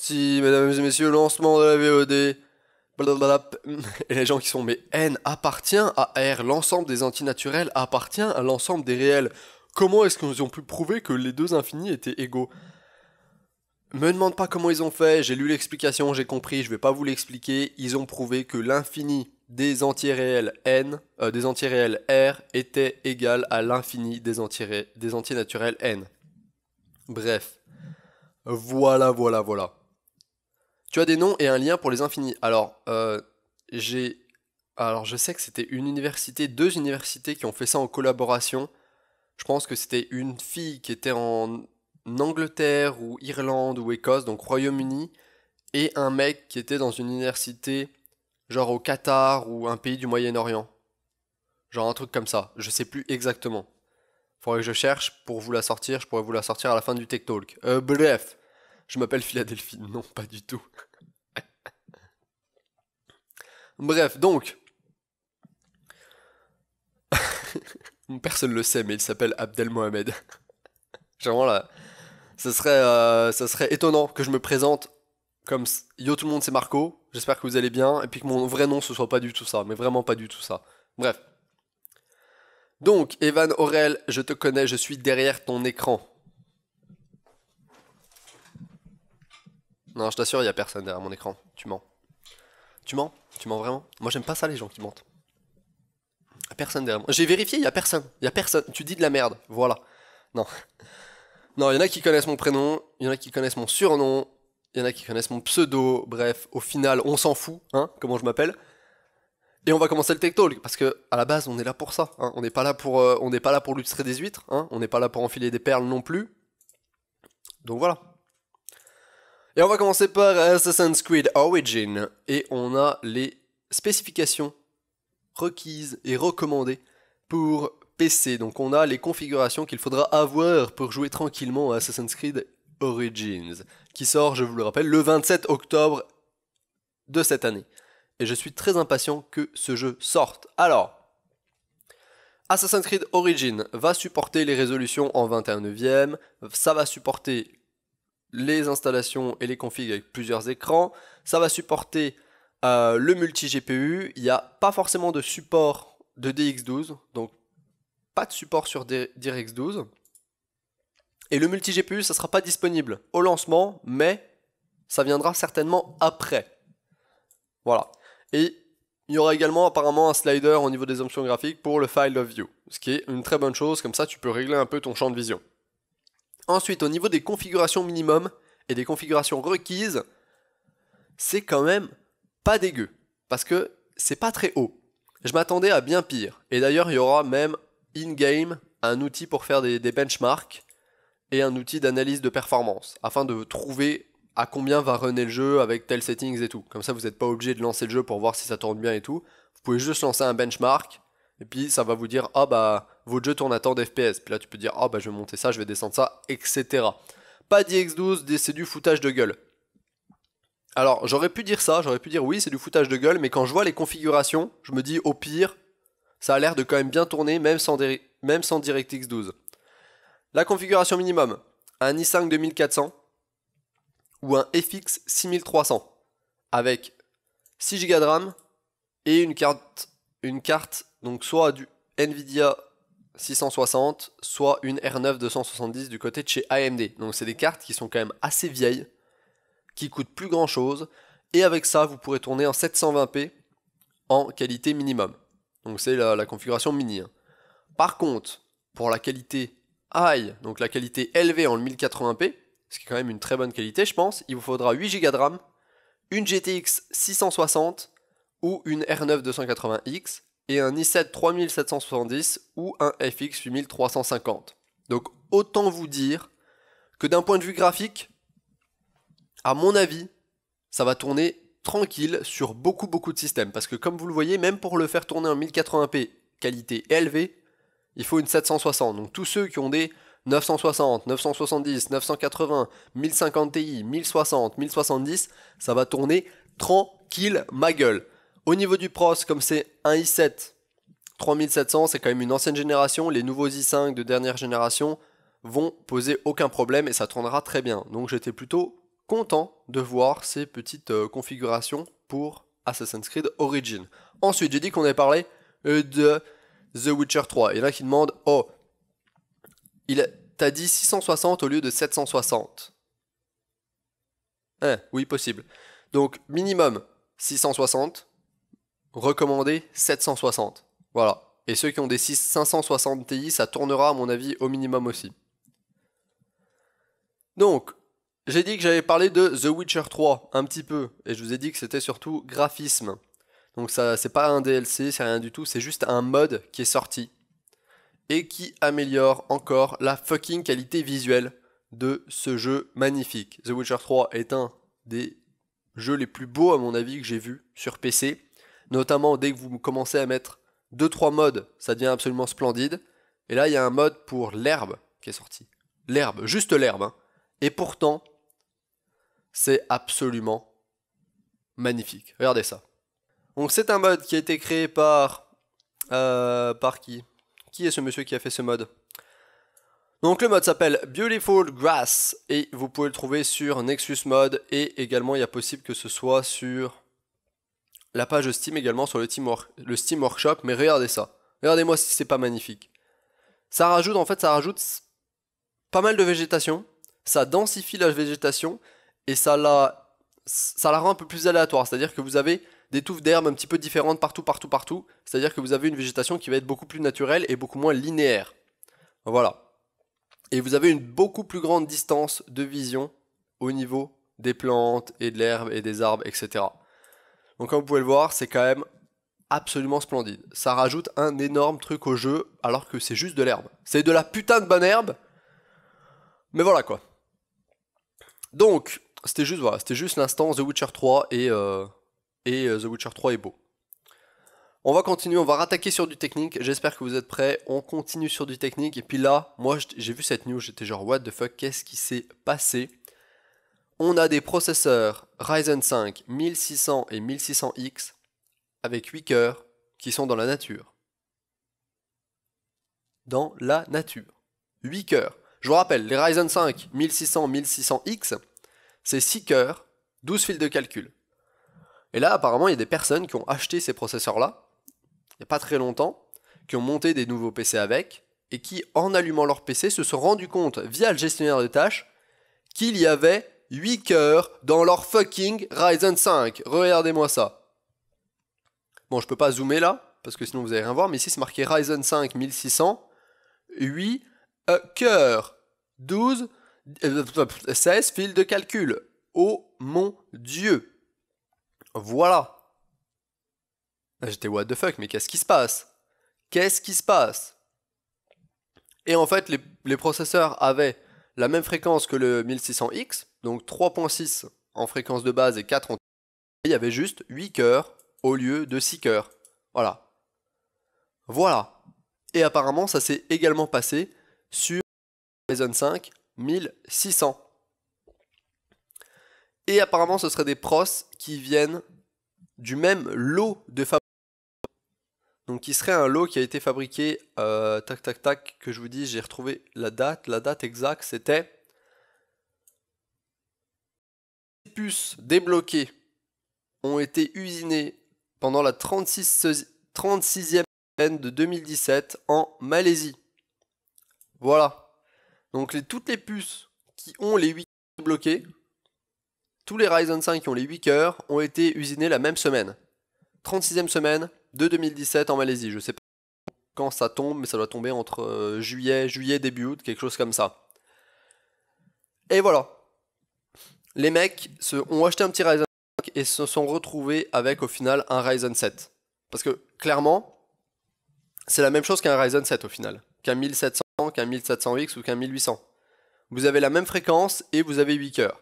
Si, mesdames et messieurs, lancement de la VOD. Blablabla. Et les gens qui sont, mais N appartient à R, l'ensemble des antinaturels appartient à l'ensemble des réels. Comment est-ce qu'ils ont pu prouver que les deux infinis étaient égaux? Me demande pas comment ils ont fait, j'ai lu l'explication, j'ai compris, je vais pas vous l'expliquer. Ils ont prouvé que l'infini des entiers-réels N, des entiers-réels R était égal à l'infini des entiers-naturels N. Bref, voilà. Tu as des noms et un lien pour les infinis. Alors je sais que c'était deux universités qui ont fait ça en collaboration. Je pense que c'était une fille qui était en Angleterre ou Irlande ou Écosse, donc Royaume-Uni, et un mec qui était dans une université, genre au Qatar ou un pays du Moyen-Orient. Genre un truc comme ça. Je sais plus exactement. Faudrait que je cherche pour vous la sortir. Je pourrais vous la sortir à la fin du Tech Talk. Bref, je m'appelle Philadelphie. Non, pas du tout. Bref, donc, personne le sait, mais il s'appelle Abdel Mohamed. Genre là, ça serait étonnant que je me présente comme Yo tout le monde c'est Marco, j'espère que vous allez bien, et puis que mon vrai nom ce soit pas du tout ça, mais vraiment pas du tout ça. Bref. Donc, Evan Aurel, je te connais, je suis derrière ton écran. Non, je t'assure, il y a personne derrière mon écran. Tu mens. Tu mens? Tu mens vraiment? Moi j'aime pas ça les gens qui mentent. Y a personne derrière moi. J'ai vérifié, il y a personne. Il y a personne. Tu dis de la merde. Voilà. Non. Non, il y en a qui connaissent mon prénom, il y en a qui connaissent mon surnom, il y en a qui connaissent mon pseudo, bref, au final, on s'en fout, hein, comment je m'appelle. Et on va commencer le Tech Talk, parce que à la base, on est là pour ça, hein. On n'est pas là pour lustrer des huîtres, hein. On n'est pas là pour enfiler des perles non plus. Donc voilà. Et on va commencer par Assassin's Creed Origin, et on a les spécifications requises et recommandées pour PC. Donc on a les configurations qu'il faudra avoir pour jouer tranquillement à Assassin's Creed Origins, qui sort, je vous le rappelle, le 27 octobre de cette année. Et je suis très impatient que ce jeu sorte. Alors, Assassin's Creed Origins va supporter les résolutions en 21/9, ça va supporter les installations et les configs avec plusieurs écrans, ça va supporter le multi-GPU, il n'y a pas forcément de support de DX12, donc pas de support sur DirectX 12. Et le multi-GPU, ça sera pas disponible au lancement, mais ça viendra certainement après. Voilà. Et il y aura également apparemment un slider au niveau des options graphiques pour le File of View, ce qui est une très bonne chose, comme ça tu peux régler un peu ton champ de vision. Ensuite, au niveau des configurations minimum et des configurations requises, c'est quand même pas dégueu, parce que c'est pas très haut. Je m'attendais à bien pire. Et d'ailleurs, il y aura même in-game un outil pour faire des benchmarks et un outil d'analyse de performance afin de trouver à combien va runner le jeu avec tels settings et tout. Comme ça, vous n'êtes pas obligé de lancer le jeu pour voir si ça tourne bien et tout. Vous pouvez juste lancer un benchmark et puis ça va vous dire ah bah votre jeu tourne à tant d'FPS. Puis là, tu peux dire ah bah je vais monter ça, je vais descendre ça, etc. Pas d'IX12, c'est du foutage de gueule. Alors, j'aurais pu dire ça, j'aurais pu dire oui, c'est du foutage de gueule, mais quand je vois les configurations, je me dis au pire, ça a l'air de quand même bien tourner, même sans DirectX 12. La configuration minimum, un i5 2400 ou un FX 6300 avec 6 Go de RAM et une carte donc soit du Nvidia 660, soit une R9 270 du côté de chez AMD. Donc c'est des cartes qui sont quand même assez vieilles, qui coûtent plus grand chose, et avec ça vous pourrez tourner en 720p en qualité minimum. Donc c'est la configuration mini. Hein. Par contre, pour la qualité high, donc la qualité élevée en 1080p, ce qui est quand même une très bonne qualité je pense, il vous faudra 8 Go de RAM, une GTX 660 ou une R9 280X, et un i7 3770 ou un FX 8350. Donc autant vous dire que d'un point de vue graphique, à mon avis, ça va tourner tranquille sur beaucoup de systèmes. Parce que comme vous le voyez, même pour le faire tourner en 1080p qualité élevée, il faut une 760. Donc tous ceux qui ont des 960, 970, 980, 1050 Ti, 1060, 1070, ça va tourner tranquille ma gueule. Au niveau du pros, comme c'est un i7 3700, c'est quand même une ancienne génération, les nouveaux i5 de dernière génération vont poser aucun problème et ça tournera très bien. Donc j'étais plutôt content de voir ces petites configurations pour Assassin's Creed Origins. Ensuite, j'ai dit qu'on avait parlé de The Witcher 3. Il y en a qui demandent, oh, t'as dit 660 au lieu de 760. Oui, possible. Donc, minimum 660, recommandé 760. Voilà. Et ceux qui ont des 560 Ti, ça tournera à mon avis au minimum aussi. Donc, j'ai dit que j'avais parlé de The Witcher 3 un petit peu, et je vous ai dit que c'était surtout graphisme. Donc ça, c'est pas un DLC, c'est rien du tout, c'est juste un mode qui est sorti et qui améliore encore la fucking qualité visuelle de ce jeu magnifique. The Witcher 3 est un des jeux les plus beaux à mon avis que j'ai vu sur PC, notamment dès que vous commencez à mettre 2-3 modes, ça devient absolument splendide. Et là, il y a un mode pour l'herbe qui est sorti. L'herbe, juste l'herbe, hein. Et pourtant, c'est absolument magnifique. Regardez ça. Donc c'est un mode qui a été créé par qui? Qui est ce monsieur qui a fait ce mode? Donc le mode s'appelle Beautiful Grass et vous pouvez le trouver sur Nexus Mode et également il y a possible que ce soit sur la page Steam également, sur le Steam Workshop. Mais regardez ça. Regardez-moi si c'est pas magnifique. Ça rajoute pas mal de végétation. Ça densifie la végétation et ça la rend un peu plus aléatoire. C'est-à-dire que vous avez des touffes d'herbe un petit peu différentes partout. C'est-à-dire que vous avez une végétation qui va être beaucoup plus naturelle et beaucoup moins linéaire. Voilà. Et vous avez une beaucoup plus grande distance de vision au niveau des plantes et de l'herbe et des arbres, etc. Donc comme vous pouvez le voir, c'est quand même absolument splendide. Ça rajoute un énorme truc au jeu alors que c'est juste de l'herbe. C'est de la putain de bonne herbe. Mais voilà quoi. Donc, c'était juste l'instant The Witcher 3 et The Witcher 3 est beau. On va continuer, on va rattaquer sur du technique, j'espère que vous êtes prêts, on continue sur du technique, et puis là, moi j'ai vu cette news, j'étais genre what the fuck, qu'est-ce qui s'est passé? On a des processeurs Ryzen 5 1600 et 1600X avec 8 cœurs qui sont dans la nature. Dans la nature. 8 cœurs. Je vous rappelle, les Ryzen 5 1600 1600X, c'est 6 cœurs, 12 fils de calcul. Et là, apparemment, il y a des personnes qui ont acheté ces processeurs-là, il n'y a pas très longtemps, qui ont monté des nouveaux PC avec, et qui, en allumant leur PC, se sont rendus compte, via le gestionnaire de tâches, qu'il y avait 8 cœurs dans leur fucking Ryzen 5. Regardez-moi ça. Bon, je peux pas zoomer là, parce que sinon vous allez rien voir, mais ici c'est marqué Ryzen 5 1600, 8 cœurs, 16 fils de calcul. Oh mon Dieu. Voilà. J'étais what the fuck, mais qu'est-ce qui se passe? Qu'est-ce qui se passe? Et en fait, les processeurs avaient la même fréquence que le 1600X, donc 3.6 en fréquence de base et 4 en... Et il y avait juste 8 cœurs au lieu de 6 cœurs. Voilà. Voilà. Et apparemment, ça s'est également passé sur Ryzen 5 1600. Et apparemment, ce seraient des pros qui viennent du même lot de fabrication. Donc, qui serait un lot qui a été fabriqué, que je vous dis, j'ai retrouvé la date exacte, c'était... Les puces débloquées ont été usinées pendant la 36e semaine de 2017 en Malaisie. Voilà. Donc, toutes les puces qui ont les 8 cœurs débloqués, tous les Ryzen 5 qui ont les 8 cœurs, ont été usinés la même semaine. 36e semaine de 2017 en Malaisie. Je sais pas quand ça tombe, mais ça doit tomber entre juillet, début août, quelque chose comme ça. Et voilà. Les mecs ont acheté un petit Ryzen 5 et se sont retrouvés avec au final un Ryzen 7. Parce que clairement, c'est la même chose qu'un Ryzen 7 au final. Qu'un 1700, qu'un 1700X ou qu'un 1800. Vous avez la même fréquence et vous avez 8 cœurs.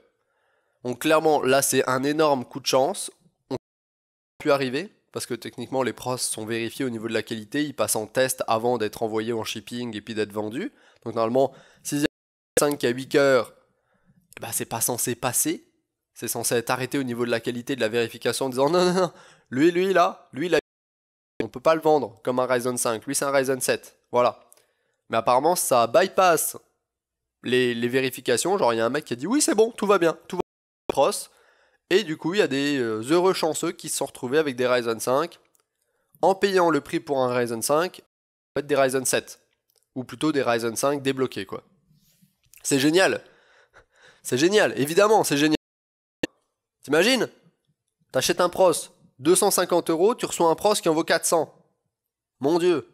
Donc clairement, là c'est un énorme coup de chance. On a pu arriver. Parce que techniquement les pros sont vérifiés au niveau de la qualité, ils passent en test avant d'être envoyés en shipping et puis d'être vendus. Donc normalement, si il y a 5 qui a 8 cœurs, bah, c'est pas censé passer. C'est censé être arrêté au niveau de la qualité de la vérification en disant non, lui il a, on peut pas le vendre comme un Ryzen 5, lui c'est un Ryzen 7, voilà. Mais apparemment ça bypass les vérifications, genre il y a un mec qui a dit oui c'est bon, tout va bien, tout va bien. pros. Et du coup, il y a des heureux chanceux qui se sont retrouvés avec des Ryzen 5 en payant le prix pour un Ryzen 5, en fait des Ryzen 7. Ou plutôt des Ryzen 5 débloqués, quoi. C'est génial. C'est génial, évidemment, c'est génial. T'imagines? T'achètes un pros, 250 €, tu reçois un pros qui en vaut 400. Mon Dieu.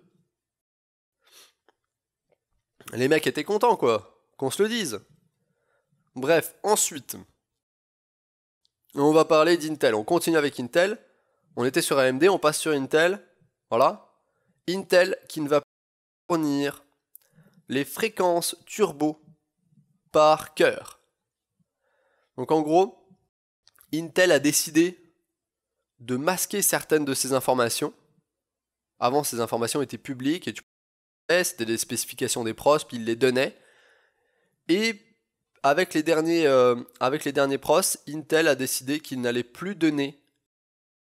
Les mecs étaient contents, quoi. Qu'on se le dise. Bref, ensuite, on va parler d'Intel. On continue avec Intel. On était sur AMD, on passe sur Intel. Voilà. Intel qui ne va pas fournir les fréquences turbo par cœur. Donc en gros, Intel a décidé de masquer certaines de ces informations. Avant, ces informations étaient publiques et tu pouvais, c'était des spécifications des pros, puis ils les donnaient. Et avec les derniers pros, Intel a décidé qu'il n'allait plus donner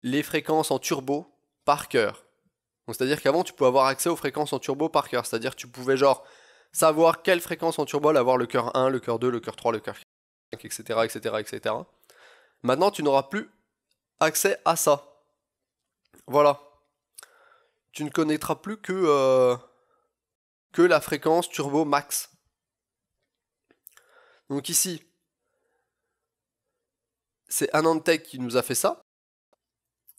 les fréquences en turbo par cœur. Donc c'est-à-dire qu'avant, tu pouvais avoir accès aux fréquences en turbo par cœur. C'est-à-dire que tu pouvais genre savoir quelle fréquence en turbo avoir le cœur 1, le cœur 2, le cœur 3, le cœur 5, etc., etc., etc. Maintenant, tu n'auras plus accès à ça. Voilà. Tu ne connaîtras plus que la fréquence turbo max. Donc ici, c'est AnandTech qui nous a fait ça.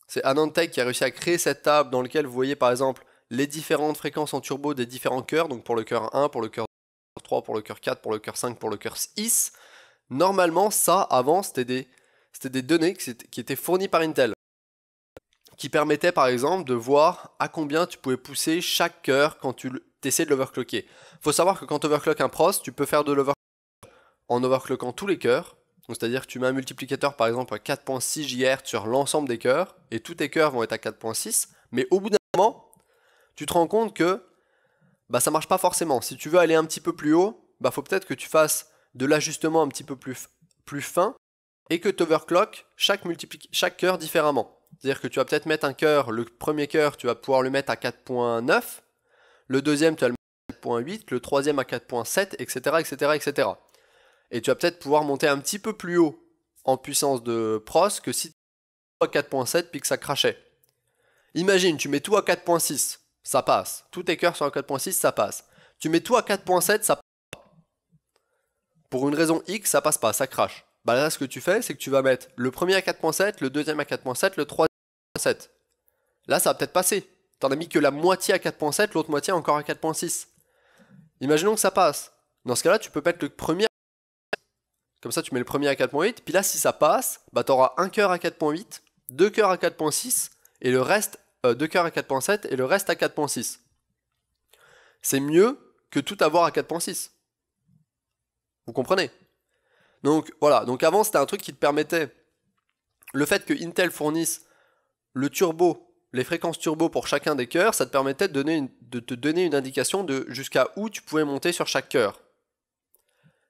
C'est AnandTech qui a réussi à créer cette table dans laquelle vous voyez par exemple les différentes fréquences en turbo des différents cœurs. Donc pour le cœur 1, pour le cœur 3, pour le cœur 4, pour le cœur 5, pour le cœur 6. Normalement, ça, avant, c'était des données qui étaient fournies par Intel. Qui permettaient par exemple de voir à combien tu pouvais pousser chaque cœur quand tu essaies de l'overclocker. Faut savoir que quand tu overclock un pros, tu peux faire de l'overclock en overclockant tous les cœurs. C'est-à-dire que tu mets un multiplicateur par exemple à 4.6 GHz sur l'ensemble des cœurs, et tous tes cœurs vont être à 4.6, mais au bout d'un moment, tu te rends compte que ça marche pas forcément. Si tu veux aller un petit peu plus haut, faut peut-être que tu fasses de l'ajustement un petit peu plus fin, et que tu overclock chaque cœur différemment. C'est-à-dire que tu vas peut-être mettre un cœur, le premier cœur, tu vas pouvoir le mettre à 4.9, le deuxième, tu vas le mettre à 4.8, le troisième à 4.7, etc., etc., etc. Et tu vas peut-être pouvoir monter un petit peu plus haut en puissance de pros que si tu à 4.7 puis que ça crachait. Imagine, tu mets tout à 4.6, ça passe. Tous tes cœurs sont à 4.6, ça passe. Tu mets tout à 4.7, ça passe pas. Pour une raison X, ça passe pas, ça crache. Là, ce que tu fais, c'est que tu vas mettre le premier à 4.7, le deuxième à 4.7, le troisième à 4.7. Là, ça va peut-être passer. T'en as mis que la moitié à 4.7, l'autre moitié encore à 4.6. Imaginons que ça passe. Dans ce cas-là, tu peux mettre le premier. Comme ça, tu mets le premier à 4.8. Puis là, si ça passe, tu auras un cœur à 4.8, deux cœurs à 4.6, et le reste, deux cœurs à 4.7, et le reste à 4.6. C'est mieux que tout avoir à 4.6. Vous comprenez? Donc voilà, donc avant c'était un truc qui te permettait, le fait que Intel fournisse le turbo, les fréquences turbo pour chacun des cœurs, ça te permettait de te donner une indication de jusqu'à où tu pouvais monter sur chaque cœur.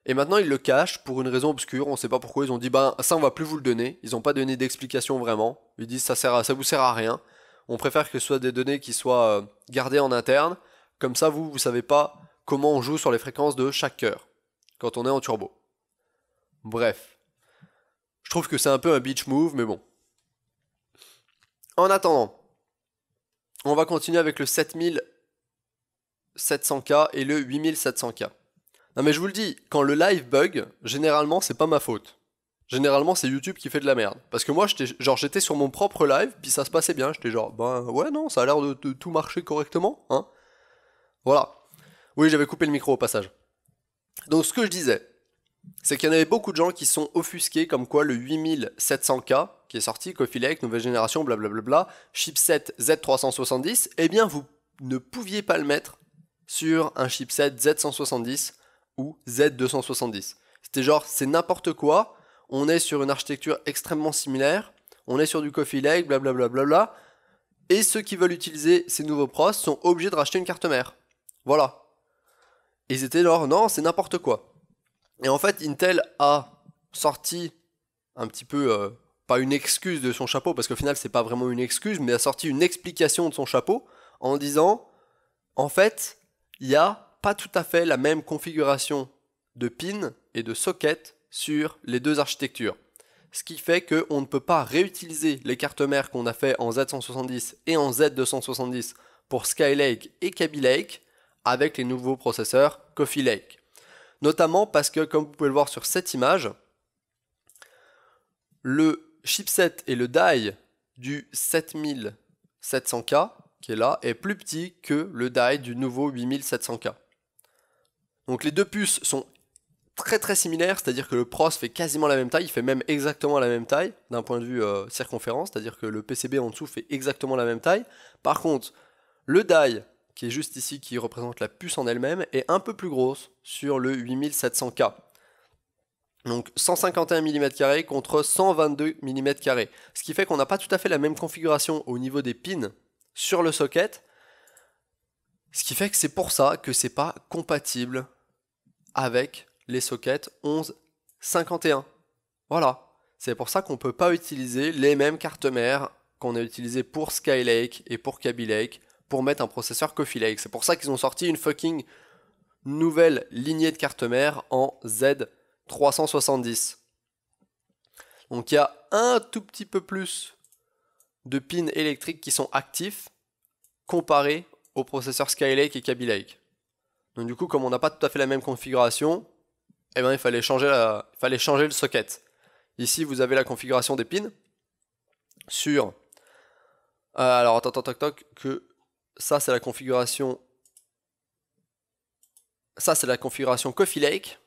Et maintenant ils le cachent pour une raison obscure, on ne sait pas pourquoi, ils ont dit ça on va plus vous le donner, ils n'ont pas donné d'explication vraiment, ils disent ça vous sert à rien, on préfère que ce soit des données qui soient gardées en interne, comme ça vous savez pas comment on joue sur les fréquences de chaque cœur, quand on est en turbo. Bref, je trouve que c'est un peu un bitch move, mais bon. En attendant, on va continuer avec le 7700K et le 8700K. Non mais je vous le dis, quand le live bug, généralement c'est pas ma faute. Généralement c'est YouTube qui fait de la merde. Parce que moi j'étais sur mon propre live, puis ça se passait bien, j'étais genre ouais non, ça a l'air de tout marcher correctement, hein. Voilà. Oui, j'avais coupé le micro au passage. Donc ce que je disais, c'est qu'il y en avait beaucoup de gens qui sont offusqués comme quoi le 8700K, qui est sorti, Coffee Lake, nouvelle génération, blablabla, chipset Z370, eh bien vous ne pouviez pas le mettre sur un chipset Z170 ou Z270. C'était genre, c'est n'importe quoi, on est sur une architecture extrêmement similaire, on est sur du Coffee Lake, blablabla, et ceux qui veulent utiliser ces nouveaux pros sont obligés de racheter une carte mère. Voilà. Et ils étaient genre, non, c'est n'importe quoi. Et en fait, Intel a sorti un petit peu, pas une excuse de son chapeau, parce qu'au final, c'est pas vraiment une excuse, mais a sorti une explication de son chapeau en disant, en fait, il n'y a pas tout à fait la même configuration de pin et de socket sur les deux architectures. ce qui fait qu'on ne peut pas réutiliser les cartes mères qu'on a fait en Z170 et en Z270 pour Skylake et Kaby Lake avec les nouveaux processeurs Coffee Lake. Notamment parce que, comme vous pouvez le voir sur cette image, le chipset et le die du 7700K qui est là est plus petit que le die du nouveau 8700K. Donc les deux puces sont très très similaires, c'est-à-dire que le pros fait quasiment la même taille, il fait même exactement la même taille d'un point de vue circonférence, c'est-à-dire que le PCB en dessous fait exactement la même taille. Par contre, le die qui est juste ici, qui représente la puce en elle-même, est un peu plus grosse sur le 8700K. Donc 151 mm² contre 122 mm². Ce qui fait qu'on n'a pas tout à fait la même configuration au niveau des pins sur le socket. Ce qui fait que c'est pour ça que c'est pas compatible avec les sockets 1151. Voilà. C'est pour ça qu'on ne peut pas utiliser les mêmes cartes mères qu'on a utilisées pour Skylake et pour Kaby Lake pour mettre un processeur Coffee Lake. C'est pour ça qu'ils ont sorti une fucking nouvelle lignée de cartes mères en Z370. Donc il y a un tout petit peu plus de pins électriques qui sont actifs comparé au processeur Skylake et Kaby Lake. Donc du coup, comme on n'a pas tout à fait la même configuration, eh ben, il fallait changer le socket. Ici, vous avez la configuration des pins sur... alors attends, que ça c'est la configuration... Ça c'est la configuration Coffee Lake,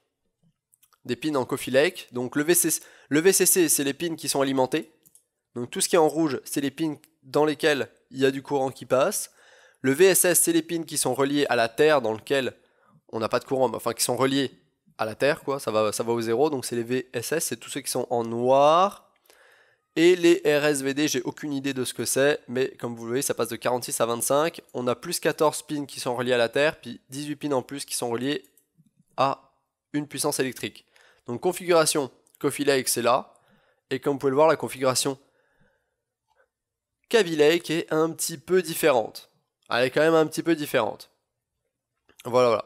des pins en Coffee Lake. Donc le VCC c'est les pins qui sont alimentés. Donc tout ce qui est en rouge c'est les pins dans lesquels il y a du courant qui passe. Le VSS c'est les pins qui sont reliés à la terre dans lequel on n'a pas de courant, enfin qui sont reliés à la terre quoi, ça va au zéro, donc c'est les VSS, c'est tous ceux qui sont en noir. Et les RSVD, j'ai aucune idée de ce que c'est, mais comme vous le voyez, ça passe de 46 à 25. On a plus 14 pins qui sont reliés à la Terre, puis 18 pins en plus qui sont reliés à une puissance électrique. Donc configuration Coffee Lake, c'est là. Et comme vous pouvez le voir, la configuration Kaby Lake est un petit peu différente. Elle est quand même un petit peu différente. Voilà.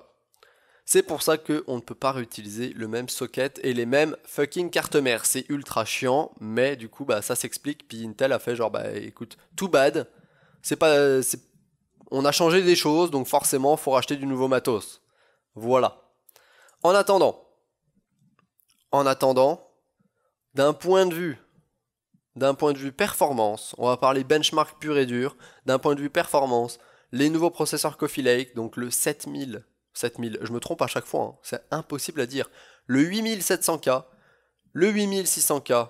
C'est pour ça qu'on ne peut pas réutiliser le même socket et les mêmes fucking cartes mères. C'est ultra chiant, mais du coup, bah, ça s'explique. Puis Intel a fait genre, bah écoute, too bad. On a changé des choses, donc forcément, il faut racheter du nouveau matos. Voilà. En attendant, d'un point de vue performance, on va parler benchmark pur et dur. D'un point de vue performance, les nouveaux processeurs Coffee Lake, donc le 7000, je me trompe à chaque fois, hein, c'est impossible à dire. Le 8700K, le 8600K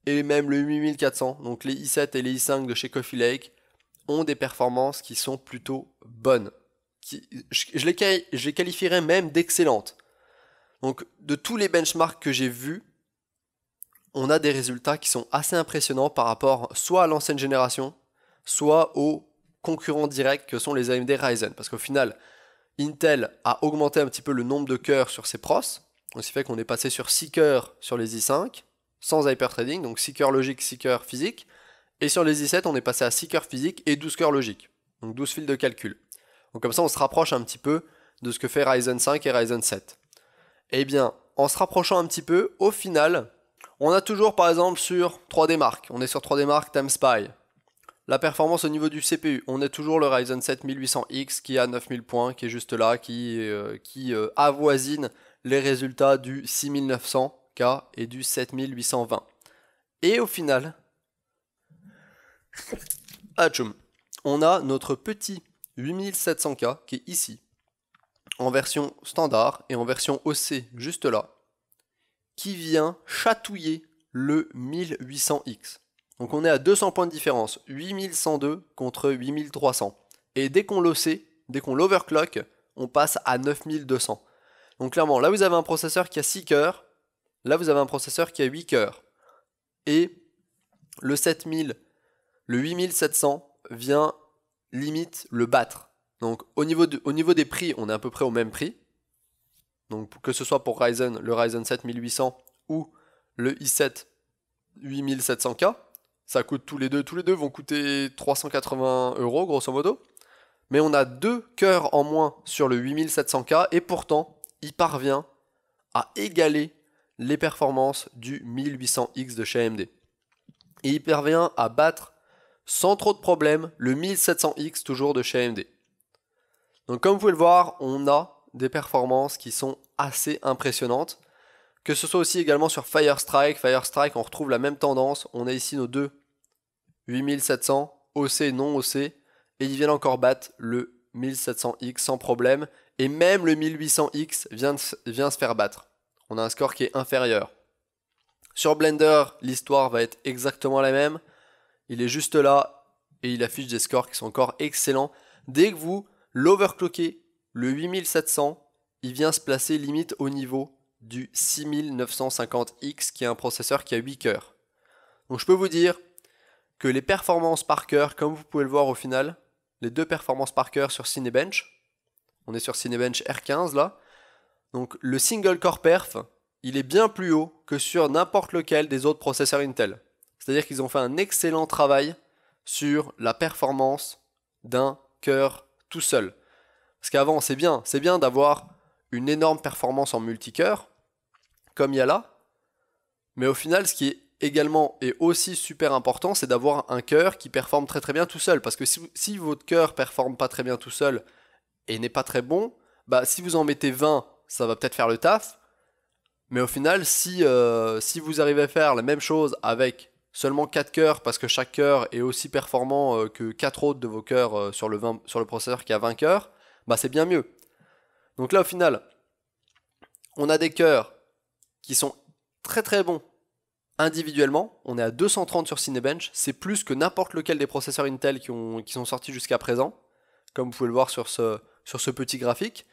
et même le 8400, donc les i7 et les i5 de chez Coffee Lake, ont des performances qui sont plutôt bonnes. Je les qualifierais même d'excellentes. Donc de tous les benchmarks que j'ai vus, on a des résultats qui sont assez impressionnants par rapport soit à l'ancienne génération, soit aux concurrents directs que sont les AMD Ryzen. Parce qu'au final, Intel a augmenté un petit peu le nombre de cœurs sur ses pros, ce qui fait qu'on est passé sur 6 cœurs sur les i5, sans hyperthreading, donc 6 cœurs logiques, 6 cœurs physiques, et sur les i7 on est passé à 6 cœurs physiques et 12 cœurs logiques, donc 12 fils de calcul. Donc comme ça on se rapproche un petit peu de ce que fait Ryzen 5 et Ryzen 7. Et bien, en se rapprochant un petit peu, au final, on a toujours par exemple sur 3D Mark, on est sur 3D Mark TimeSpy. La performance au niveau du CPU, on est toujours le Ryzen 7 1800X qui a 9000 points, qui est juste là, qui avoisine les résultats du 6900K et du 7820. Et au final, on a notre petit 8700K qui est ici, en version standard et en version OC juste là, qui vient chatouiller le 1800X. Donc on est à 200 points de différence, 8102 contre 8300. Et dès qu'on l'overclock, on passe à 9200. Donc clairement, là vous avez un processeur qui a 6 cœurs, là vous avez un processeur qui a 8 cœurs. Et le 8700 vient limite le battre. Donc au niveau des prix, on est à peu près au même prix. Donc que ce soit pour le Ryzen 7 1800 ou le i7 8700K, ça coûte tous les deux vont coûter 380 € grosso modo. Mais on a 2 cœurs en moins sur le 8700K et pourtant il parvient à égaler les performances du 1800X de chez AMD. Et il parvient à battre sans trop de problèmes le 1700X toujours de chez AMD. Donc comme vous pouvez le voir, on a des performances qui sont assez impressionnantes. Que ce soit aussi également sur Firestrike. Firestrike, on retrouve la même tendance. On a ici nos deux 8700, OC et non OC. Et ils viennent encore battre le 1700X sans problème. Et même le 1800X vient se faire battre. On a un score qui est inférieur. Sur Blender, l'histoire va être exactement la même. Il est juste là et il affiche des scores qui sont encore excellents. Dès que vous l'overclockez, le 8700, il vient se placer limite au niveau du 6950X qui est un processeur qui a 8 cœurs. Donc je peux vous dire que les performances par cœur, comme vous pouvez le voir au final, les deux performances par cœur sur Cinebench, on est sur Cinebench R15 là, donc le single core perf, il est bien plus haut que sur n'importe lequel des autres processeurs Intel. C'est-à-dire qu'ils ont fait un excellent travail sur la performance d'un cœur tout seul. Parce qu'avant, c'est bien d'avoir une énorme performance en multicœur, comme il y a là, mais au final, ce qui est également et aussi super important, c'est d'avoir un cœur qui performe très très bien tout seul. Parce que si votre cœur performe pas très bien tout seul et n'est pas très bon, bah si vous en mettez 20, ça va peut-être faire le taf. Mais au final, si vous arrivez à faire la même chose avec seulement 4 cœurs, parce que chaque cœur est aussi performant que 4 autres de vos cœurs sur le processeur qui a 20 cœurs, bah c'est bien mieux. Donc là, au final, on a des cœurs qui sont très très bons individuellement. On est à 230 sur Cinebench, c'est plus que n'importe lequel des processeurs Intel qui sont sortis jusqu'à présent, comme vous pouvez le voir sur ce petit graphique.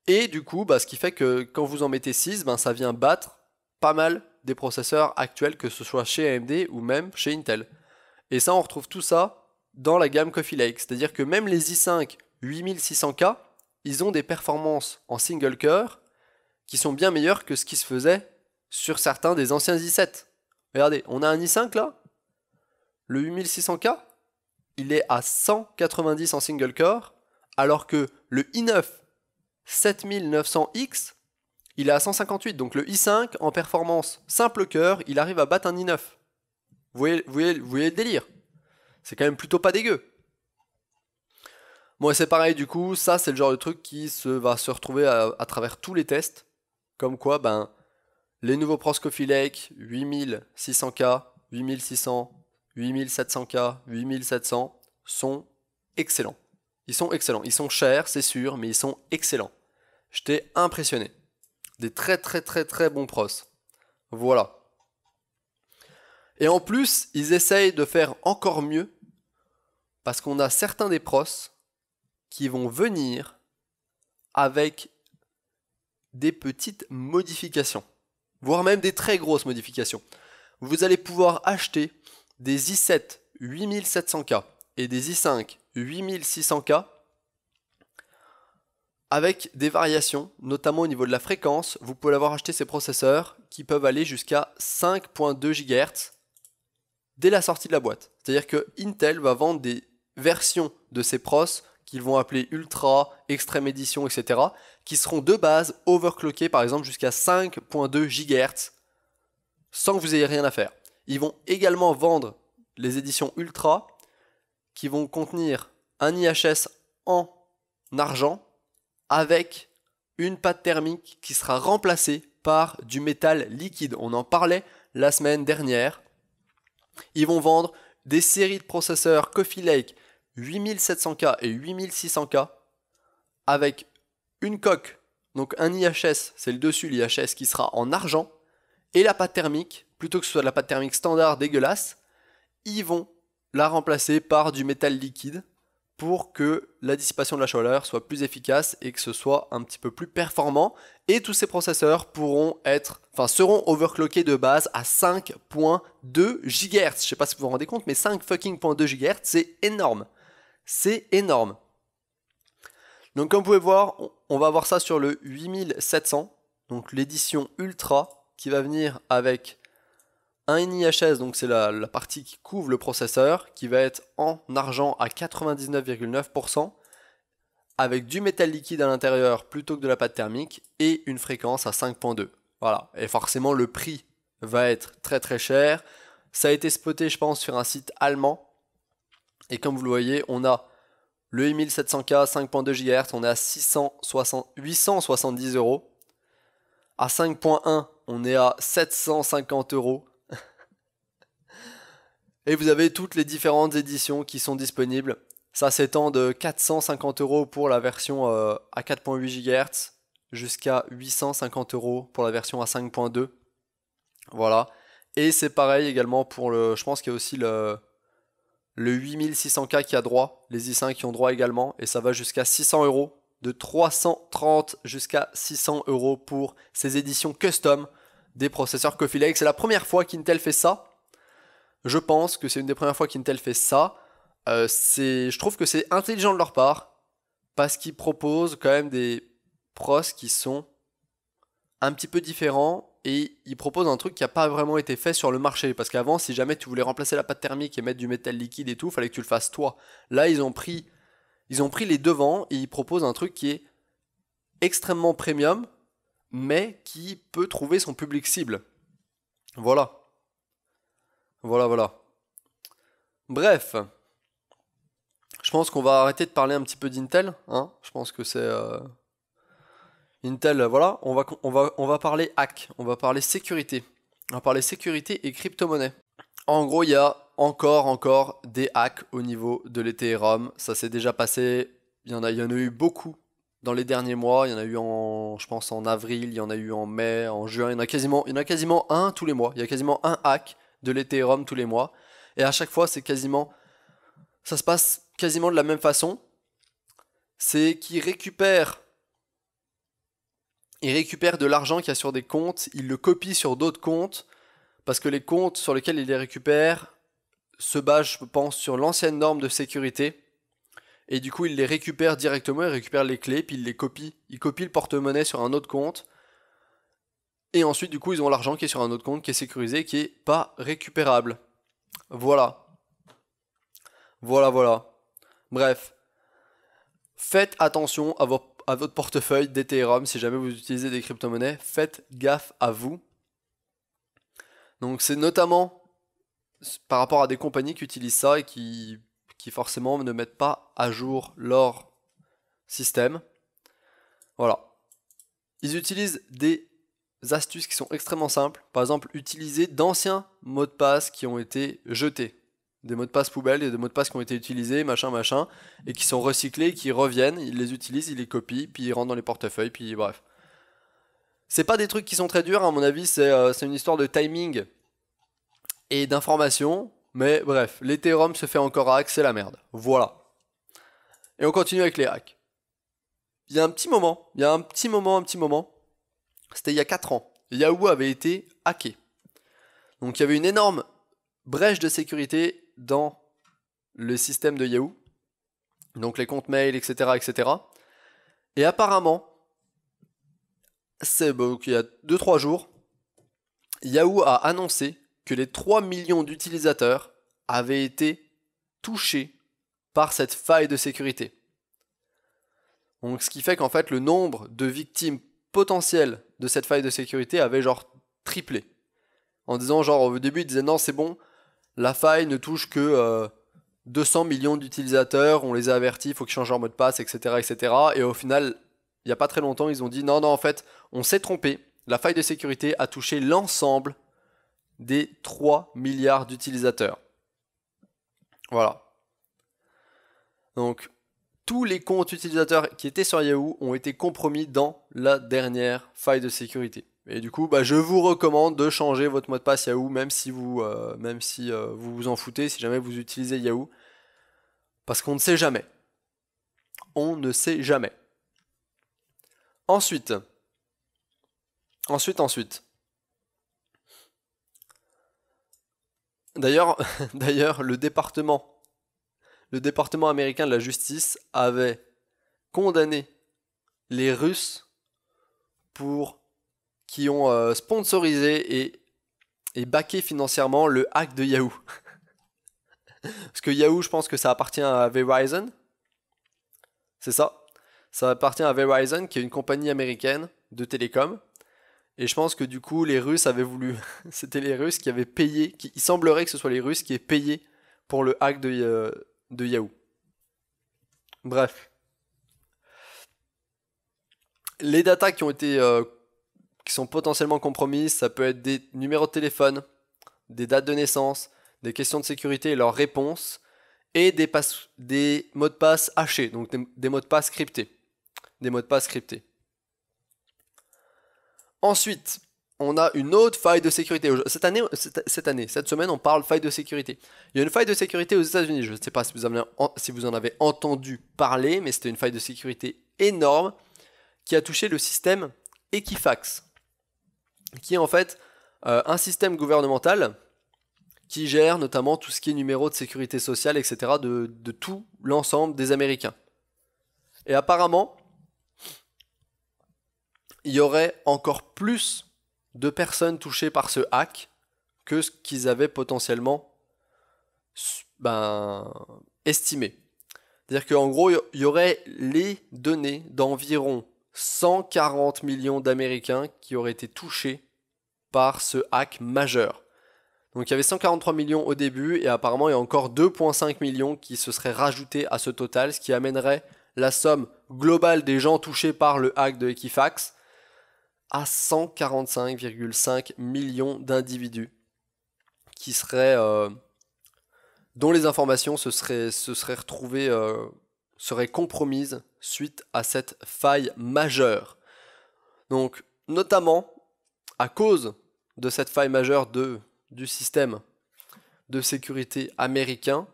Et du coup, bah, ce qui fait que quand vous en mettez 6, ben, ça vient battre pas mal des processeurs actuels, que ce soit chez AMD ou même chez Intel. Et ça, on retrouve tout ça dans la gamme Coffee Lake. C'est-à-dire que même les i5 8600K, ils ont des performances en single core qui sont bien meilleures que ce qui se faisait sur certains des anciens i7. Regardez, on a un i5 là, le 8600K, il est à 190 en single core, alors que le i9 7900X, il est à 158. Donc le i5 en performance simple cœur, il arrive à battre un i9. Vous voyez le délire? C'est quand même plutôt pas dégueu. Bon, et c'est pareil du coup, ça c'est le genre de truc qui va se retrouver à travers tous les tests. Comme quoi, ben, les nouveaux Pros Coffee Lake, 8600K, 8600, 8700K, 8700 sont excellents. Ils sont excellents. Ils sont chers, c'est sûr, mais ils sont excellents. J'étais impressionné. Des très très très très bons pros. Voilà. Et en plus, ils essayent de faire encore mieux parce qu'on a certains des pros qui vont venir avec des petites modifications, voire même des très grosses modifications. Vous allez pouvoir acheter des i7 8700K et des i5 8600K avec des variations, notamment au niveau de la fréquence. Vous pouvez avoir acheté ces processeurs qui peuvent aller jusqu'à 5.2 GHz dès la sortie de la boîte. C'est-à-dire que Intel va vendre des versions de ces pros qu'ils vont appeler Ultra, Extreme Edition, etc. qui seront de base overclockés par exemple jusqu'à 5.2 GHz sans que vous ayez rien à faire. Ils vont également vendre les éditions Ultra qui vont contenir un IHS en argent avec une pâte thermique qui sera remplacée par du métal liquide. On en parlait la semaine dernière. Ils vont vendre des séries de processeurs Coffee Lake 8700K et 8600K avec une coque, donc un IHS, c'est le dessus l'IHS qui sera en argent, et la pâte thermique, plutôt que ce soit de la pâte thermique standard dégueulasse, ils vont la remplacer par du métal liquide pour que la dissipation de la chaleur soit plus efficace et que ce soit un petit peu plus performant. Et tous ces processeurs seront overclockés de base à 5.2 GHz. Je sais pas si vous vous rendez compte, mais 5.2 GHz, c'est énorme. C'est énorme. Donc comme vous pouvez voir, on va avoir ça sur le 8700, donc l'édition Ultra, qui va venir avec un IHS, donc c'est la partie qui couvre le processeur, qui va être en argent à 99,9%, avec du métal liquide à l'intérieur plutôt que de la pâte thermique, et une fréquence à 5.2. Voilà. Et forcément, le prix va être très très cher. Ça a été spoté, je pense, sur un site allemand. Et comme vous le voyez, on a le 1700K 5.2 GHz, on est à 870 euros. À 5.1, on est à 750 euros. Et vous avez toutes les différentes éditions qui sont disponibles. Ça s'étend de 450 euros pour la version à 4.8 GHz jusqu'à 850 euros pour la version à 5.2. Voilà. Et c'est pareil également pour le. Je pense qu'il y a aussi le 8600K qui a droit. Les i5 qui ont droit également. Et ça va jusqu'à 600 euros. De 330 jusqu'à 600 euros pour ces éditions custom des processeurs Coffee Lake. C'est la première fois qu'Intel fait ça. Je pense que c'est une des premières fois qu'Intel fait ça. Je trouve que c'est intelligent de leur part parce qu'ils proposent quand même des pros qui sont un petit peu différents et ils proposent un truc qui n'a pas vraiment été fait sur le marché. Parce qu'avant, si jamais tu voulais remplacer la pâte thermique et mettre du métal liquide et tout, il fallait que tu le fasses toi. Là, ils ont pris les devants et ils proposent un truc qui est extrêmement premium mais qui peut trouver son public cible. Voilà. Voilà. Bref, je pense qu'on va arrêter de parler un petit peu d'Intel, hein. Je pense que c'est Intel. Voilà, on va parler hack, on va parler sécurité, on va parler sécurité et crypto-monnaie. En gros, il y a encore des hacks au niveau de l'Ethereum. Ça s'est déjà passé. Il y en a eu beaucoup dans les derniers mois. Il y en a eu je pense en avril, il y en a eu en mai, en juin. Il y en a quasiment un tous les mois. Il y a quasiment un hack de l'Ethereum tous les mois. Et à chaque fois, ça se passe quasiment de la même façon. C'est qu'ils récupèrent de l'argent qu'il y a sur des comptes, ils le copient sur d'autres comptes, parce que les comptes sur lesquels ils les récupèrent se basent, je pense, sur l'ancienne norme de sécurité. Et du coup, ils les récupèrent directement, ils récupèrent les clés, puis ils les copient. Ils copient le porte-monnaie sur un autre compte. Et ensuite, du coup, ils ont l'argent qui est sur un autre compte, qui est sécurisé, qui est pas récupérable. Voilà. Bref, faites attention à votre portefeuille d'Ethereum si jamais vous utilisez des crypto-monnaies. Faites gaffe à vous. Donc c'est notamment par rapport à des compagnies qui utilisent ça et qui forcément ne mettent pas à jour leur système. Voilà. Ils utilisent des astuces qui sont extrêmement simples. Par exemple, utiliser d'anciens mots de passe qui ont été jetés. Des mots de passe poubelles et des mots de passe qui ont été utilisés, machin, et qui sont recyclés, qui reviennent, ils les utilisent, ils les copient, puis ils rentrent dans les portefeuilles, puis bref. C'est pas des trucs qui sont très durs, à mon avis, c'est une histoire de timing et d'information, mais bref, l'Ethereum se fait encore hack, c'est la merde. Voilà. Et on continue avec les hacks. Il y a un petit moment, c'était il y a 4 ans, Yahoo avait été hacké. Donc il y avait une énorme brèche de sécurité dans le système de Yahoo, donc les comptes mail, etc. Et apparemment, il y a 2-3 jours, Yahoo a annoncé que les 3 millions d'utilisateurs avaient été touchés par cette faille de sécurité. Donc ce qui fait qu'en fait le nombre de victimes potentielles de cette faille de sécurité avait genre triplé. En disant genre au début ils disaient non c'est bon, la faille ne touche que 200 millions d'utilisateurs, on les a avertis, il faut qu'ils changent leur mot de passe, etc. Et au final, il n'y a pas très longtemps, ils ont dit non, en fait, on s'est trompé. La faille de sécurité a touché l'ensemble des 3 milliards d'utilisateurs. Voilà. Donc, tous les comptes utilisateurs qui étaient sur Yahoo ont été compromis dans la dernière faille de sécurité. Et du coup, je vous recommande de changer votre mot de passe Yahoo, même si vous vous en foutez, si jamais vous utilisez Yahoo. Parce qu'on ne sait jamais. On ne sait jamais. Ensuite. D'ailleurs, le département américain de la justice avait condamné les Russes qui ont sponsorisé et backé financièrement le hack de Yahoo. Parce que Yahoo, je pense que ça appartient à Verizon. C'est ça. Ça appartient à Verizon, qui est une compagnie américaine de télécom. Et je pense que du coup, les Russes avaient voulu. C'était les Russes qui avaient payé. Il semblerait que ce soit les Russes qui aient payé pour le hack de Yahoo. Bref. Les datas qui sont potentiellement compromises, ça peut être des numéros de téléphone, des dates de naissance, des questions de sécurité et leurs réponses, et des mots de passe hachés, donc des mots de passe cryptés. Des mots de passe cryptés. Ensuite, on a une autre faille de sécurité. Cette semaine, on parle faille de sécurité. Il y a une faille de sécurité aux États-Unis. Je ne sais pas si vous en avez entendu parler, mais c'était une faille de sécurité énorme qui a touché le système Equifax, qui est en fait un système gouvernemental qui gère notamment tout ce qui est numéro de sécurité sociale, etc. de tout l'ensemble des Américains. Et apparemment, il y aurait encore plus de personnes touchées par ce hack que ce qu'ils avaient potentiellement estimé. C'est-à-dire qu'en gros, il y aurait les données d'environ 140 millions d'Américains qui auraient été touchés par ce hack majeur. Donc il y avait 143 millions au début et apparemment il y a encore 2,5 millions qui se seraient rajoutés à ce total, ce qui amènerait la somme globale des gens touchés par le hack de Equifax à 145,5 millions d'individus qui seraient, dont les informations se seraient retrouvées, seraient compromises suite à cette faille majeure. Donc, notamment, à cause de cette faille majeure du système de sécurité américain,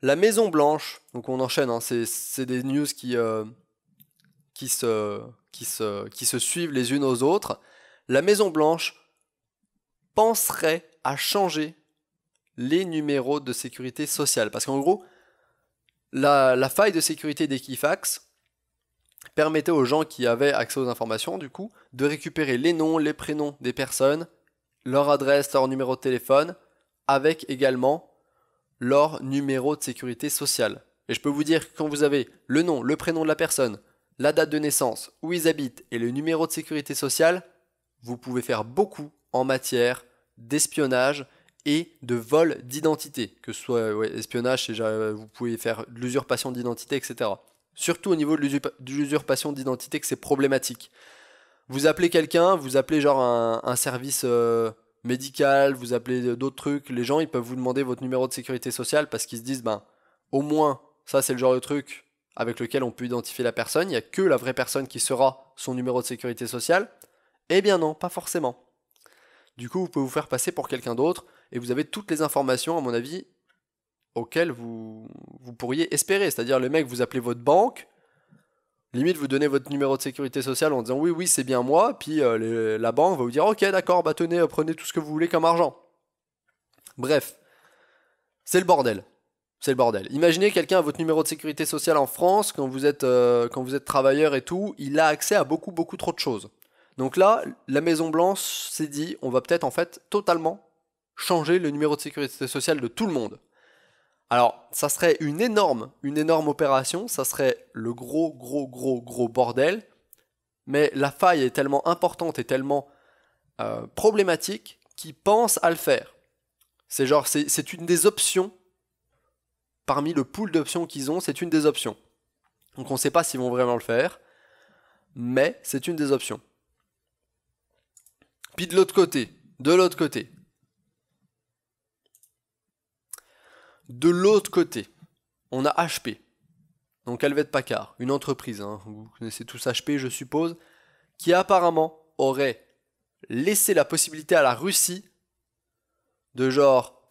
la Maison Blanche, donc on enchaîne, hein, c'est des news qui se suivent les unes aux autres, la Maison Blanche penserait à changer les numéros de sécurité sociale. Parce qu'en gros, la faille de sécurité d'Equifax permettait aux gens qui avaient accès aux informations, du coup, de récupérer les noms, les prénoms des personnes, leur adresse, leur numéro de téléphone, avec également leur numéro de sécurité sociale. Et je peux vous dire que quand vous avez le nom, le prénom de la personne, la date de naissance, où ils habitent et le numéro de sécurité sociale, vous pouvez faire beaucoup en matière d'espionnage et de vol d'identité. Que ce soit espionnage, vous pouvez faire de l'usurpation d'identité, etc. Surtout au niveau de l'usurpation d'identité que c'est problématique. Vous appelez quelqu'un, vous appelez genre un service médical, vous appelez d'autres trucs, les gens ils peuvent vous demander votre numéro de sécurité sociale parce qu'ils se disent au moins ça c'est le genre de truc avec lequel on peut identifier la personne, il n'y a que la vraie personne qui sera son numéro de sécurité sociale. Eh bien non, pas forcément. Du coup, vous pouvez vous faire passer pour quelqu'un d'autre et vous avez toutes les informations, à mon avis, auxquelles vous pourriez espérer. C'est-à-dire, le mec, vous appelez votre banque, limite, vous donnez votre numéro de sécurité sociale en disant oui, c'est bien moi, puis la banque va vous dire ok, d'accord, tenez, prenez tout ce que vous voulez comme argent. Bref, c'est le bordel. C'est le bordel. Imaginez quelqu'un a votre numéro de sécurité sociale en France, quand vous êtes travailleur et tout, il a accès à beaucoup trop de choses. Donc là, la Maison Blanche s'est dit, on va peut-être en fait totalement changer le numéro de sécurité sociale de tout le monde. Alors, ça serait une énorme opération, ça serait le gros bordel, mais la faille est tellement importante et tellement problématique qu'ils pensent à le faire. C'est une des options. Parmi le pool d'options qu'ils ont, c'est une des options. Donc on ne sait pas s'ils vont vraiment le faire, mais c'est une des options. Puis de l'autre côté, on a HP, donc Hewlett Packard, une entreprise, hein, vous connaissez tous HP je suppose, qui apparemment aurait laissé la possibilité à la Russie de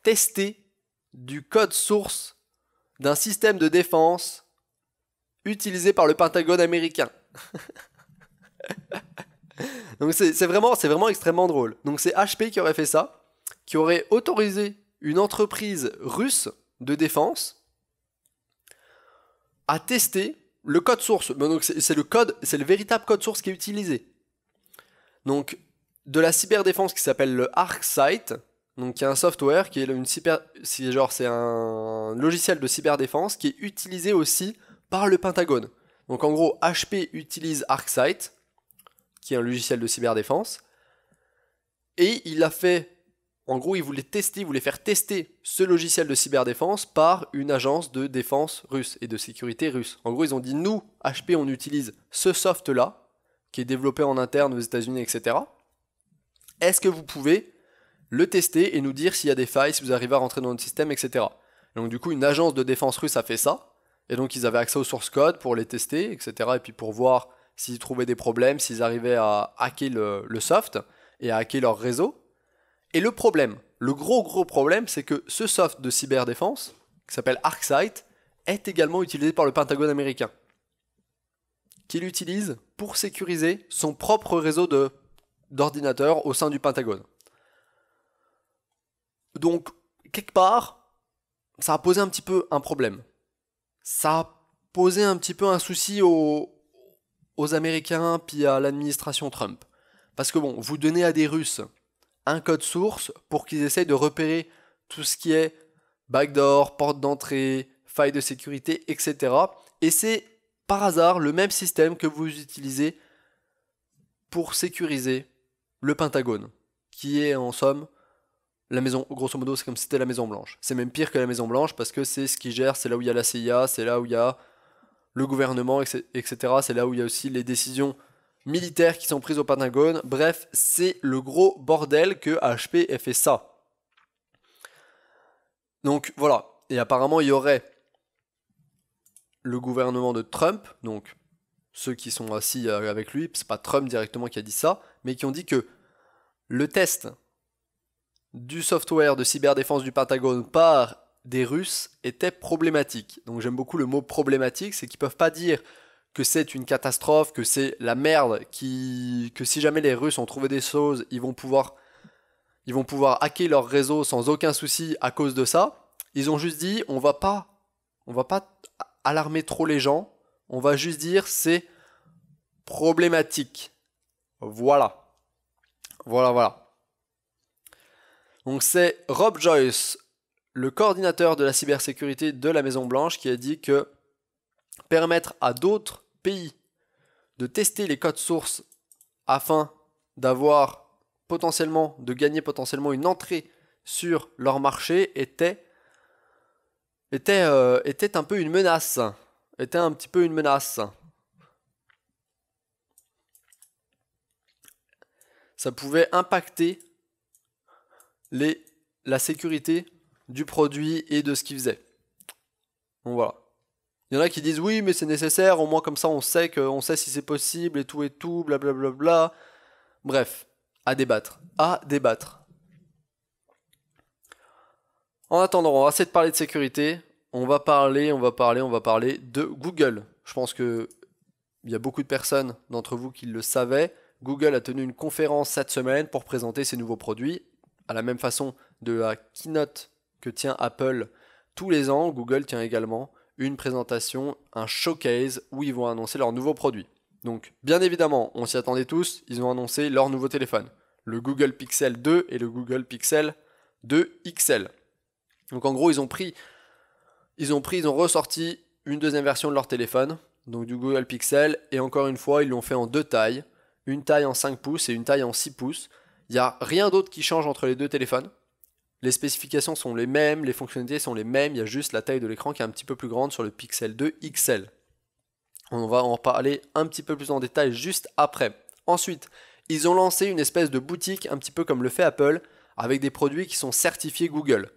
tester du code source d'un système de défense utilisé par le Pentagone américain. Donc c'est vraiment extrêmement drôle. Donc c'est HP qui aurait fait ça, qui aurait autorisé une entreprise russe de défense à tester le code source. Donc c'est le véritable code source qui est utilisé. Donc de la cyberdéfense qui s'appelle le ArcSight. Donc il y a un software qui est c'est un logiciel de cyberdéfense qui est utilisé aussi par le Pentagone. Donc en gros, HP utilise ArcSight, qui est un logiciel de cyberdéfense, Et il a fait, en gros, il voulait faire tester ce logiciel de cyberdéfense par une agence de défense russe et de sécurité russe. En gros, ils ont dit, nous, HP, on utilise ce soft-là, qui est développé en interne aux États-Unis, etc. Est-ce que vous pouvez le tester et nous dire s'il y a des failles, si vous arrivez à rentrer dans notre système, etc. Et donc du coup, une agence de défense russe a fait ça, et donc ils avaient accès au source code pour les tester, etc. Et puis pour voir s'ils trouvaient des problèmes, s'ils arrivaient à hacker le soft et à hacker leur réseau. Et le problème, le gros problème, c'est que ce soft de cyberdéfense, qui s'appelle ArcSight, est également utilisé par le Pentagone américain, qui l'utilise pour sécuriser son propre réseau d'ordinateurs au sein du Pentagone. Donc, quelque part, ça a posé un petit peu un problème. Ça a posé un petit peu un souci aux Américains puis à l'administration Trump. Parce que bon, vous donnez à des Russes un code source pour qu'ils essayent de repérer tout ce qui est backdoor, porte d'entrée, faille de sécurité, etc. Et c'est par hasard le même système que vous utilisez pour sécuriser le Pentagone, qui est en somme la maison, grosso modo, c'est comme si c'était la Maison Blanche. C'est même pire que la Maison Blanche parce que c'est ce qui gère, c'est là où il y a la CIA, c'est là où il y a le gouvernement, etc. C'est là où il y a aussi les décisions militaires qui sont prises au Pentagone. Bref, c'est le gros bordel que HP ait fait ça. Donc voilà. Et apparemment, il y aurait le gouvernement de Trump, donc ceux qui sont assis avec lui, c'est pas Trump directement qui a dit ça, mais qui ont dit que le test du software de cyberdéfense du Pentagone par des Russes était problématique. Donc j'aime beaucoup le mot problématique, c'est qu'ils peuvent pas dire que c'est une catastrophe, que c'est la merde, que si jamais les Russes ont trouvé des choses, ils vont pouvoir hacker leur réseau sans aucun souci à cause de ça. Ils ont juste dit on va pas alarmer trop les gens, on va juste dire c'est problématique. Voilà. Donc c'est Rob Joyce, le coordinateur de la cybersécurité de la Maison Blanche, qui a dit que permettre à d'autres pays de tester les codes sources afin de gagner potentiellement une entrée sur leur marché était un peu une menace. Était un petit peu une menace. Ça pouvait impacter la sécurité du produit et de ce qu'il faisait. Donc voilà. Il y en a qui disent oui mais c'est nécessaire, au moins comme ça on sait si c'est possible et tout, blablabla. Bref, à débattre. En attendant, on va essayer de parler de sécurité. On va parler de Google. Je pense que il y a beaucoup de personnes d'entre vous qui le savaient. Google a tenu une conférence cette semaine pour présenter ses nouveaux produits. À la même façon de la keynote que tient Apple tous les ans, Google tient également une présentation, un showcase où ils vont annoncer leurs nouveaux produits. Donc, bien évidemment, on s'y attendait tous, ils ont annoncé leur nouveau téléphone, le Google Pixel 2 et le Google Pixel 2 XL. Donc en gros, ils ont ressorti une deuxième version de leur téléphone, donc du Google Pixel, et encore une fois, ils l'ont fait en deux tailles, une taille en 5 pouces et une taille en 6 pouces. Il n'y a rien d'autre qui change entre les deux téléphones. Les spécifications sont les mêmes, les fonctionnalités sont les mêmes, il y a juste la taille de l'écran qui est un petit peu plus grande sur le Pixel 2 XL. On va en parler un petit peu plus en détail juste après. Ensuite, ils ont lancé une espèce de boutique, un petit peu comme le fait Apple, avec des produits qui sont certifiés Google.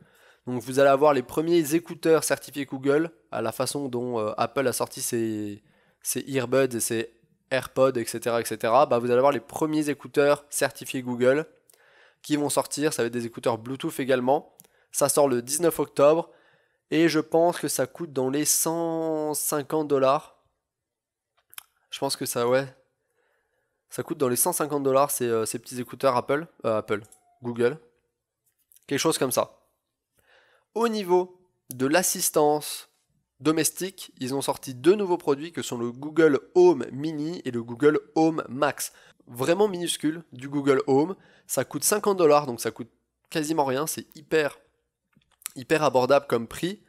Donc vous allez avoir les premiers écouteurs certifiés Google, à la façon dont Apple a sorti ses earbuds et ses AirPods, etc. Bah, vous allez avoir les premiers écouteurs certifiés Google qui vont sortir, ça va être des écouteurs Bluetooth également. Ça sort le 19 octobre et je pense que ça coûte dans les 150 $. Je pense que ça coûte dans les 150 $ ces petits écouteurs Google. Quelque chose comme ça. Au niveau de l'assistance domestique, ils ont sorti deux nouveaux produits que sont le Google Home Mini et le Google Home Max. Vraiment minuscule du Google Home. Ça coûte 50 $, donc ça coûte quasiment rien. C'est hyper abordable comme prix.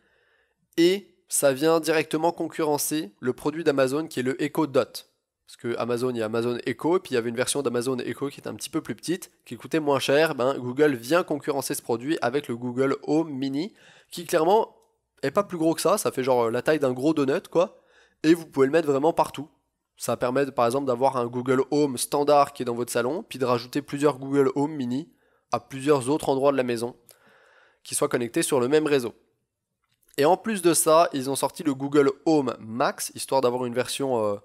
Et ça vient directement concurrencer le produit d'Amazon qui est le Echo Dot. Parce que Amazon, il y a Amazon Echo, et puis il y avait une version d'Amazon Echo qui était un petit peu plus petite, qui coûtait moins cher. Ben, Google vient concurrencer ce produit avec le Google Home Mini, qui clairement est pas plus gros que ça fait genre la taille d'un gros donut, quoi. Et vous pouvez le mettre vraiment partout. Ça permet par exemple d'avoir un Google Home standard qui est dans votre salon, puis de rajouter plusieurs Google Home Mini à plusieurs autres endroits de la maison, qui soient connectés sur le même réseau. Et en plus de ça, ils ont sorti le Google Home Max, histoire d'avoir une version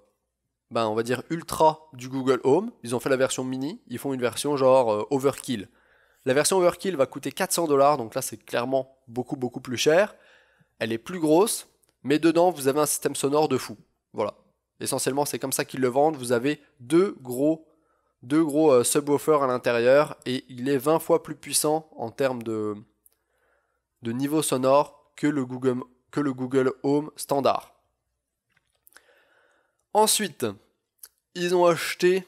on va dire ultra du Google Home. Ils ont fait la version mini, ils font une version genre overkill. La version overkill va coûter 400$, donc là c'est clairement beaucoup plus cher. Elle est plus grosse, mais dedans vous avez un système sonore de fou. Voilà. Essentiellement c'est comme ça qu'ils le vendent. Vous avez deux gros subwoofers à l'intérieur et il est 20 fois plus puissant en termes de niveau sonore que le Google Home standard. Ensuite, ils ont ajouté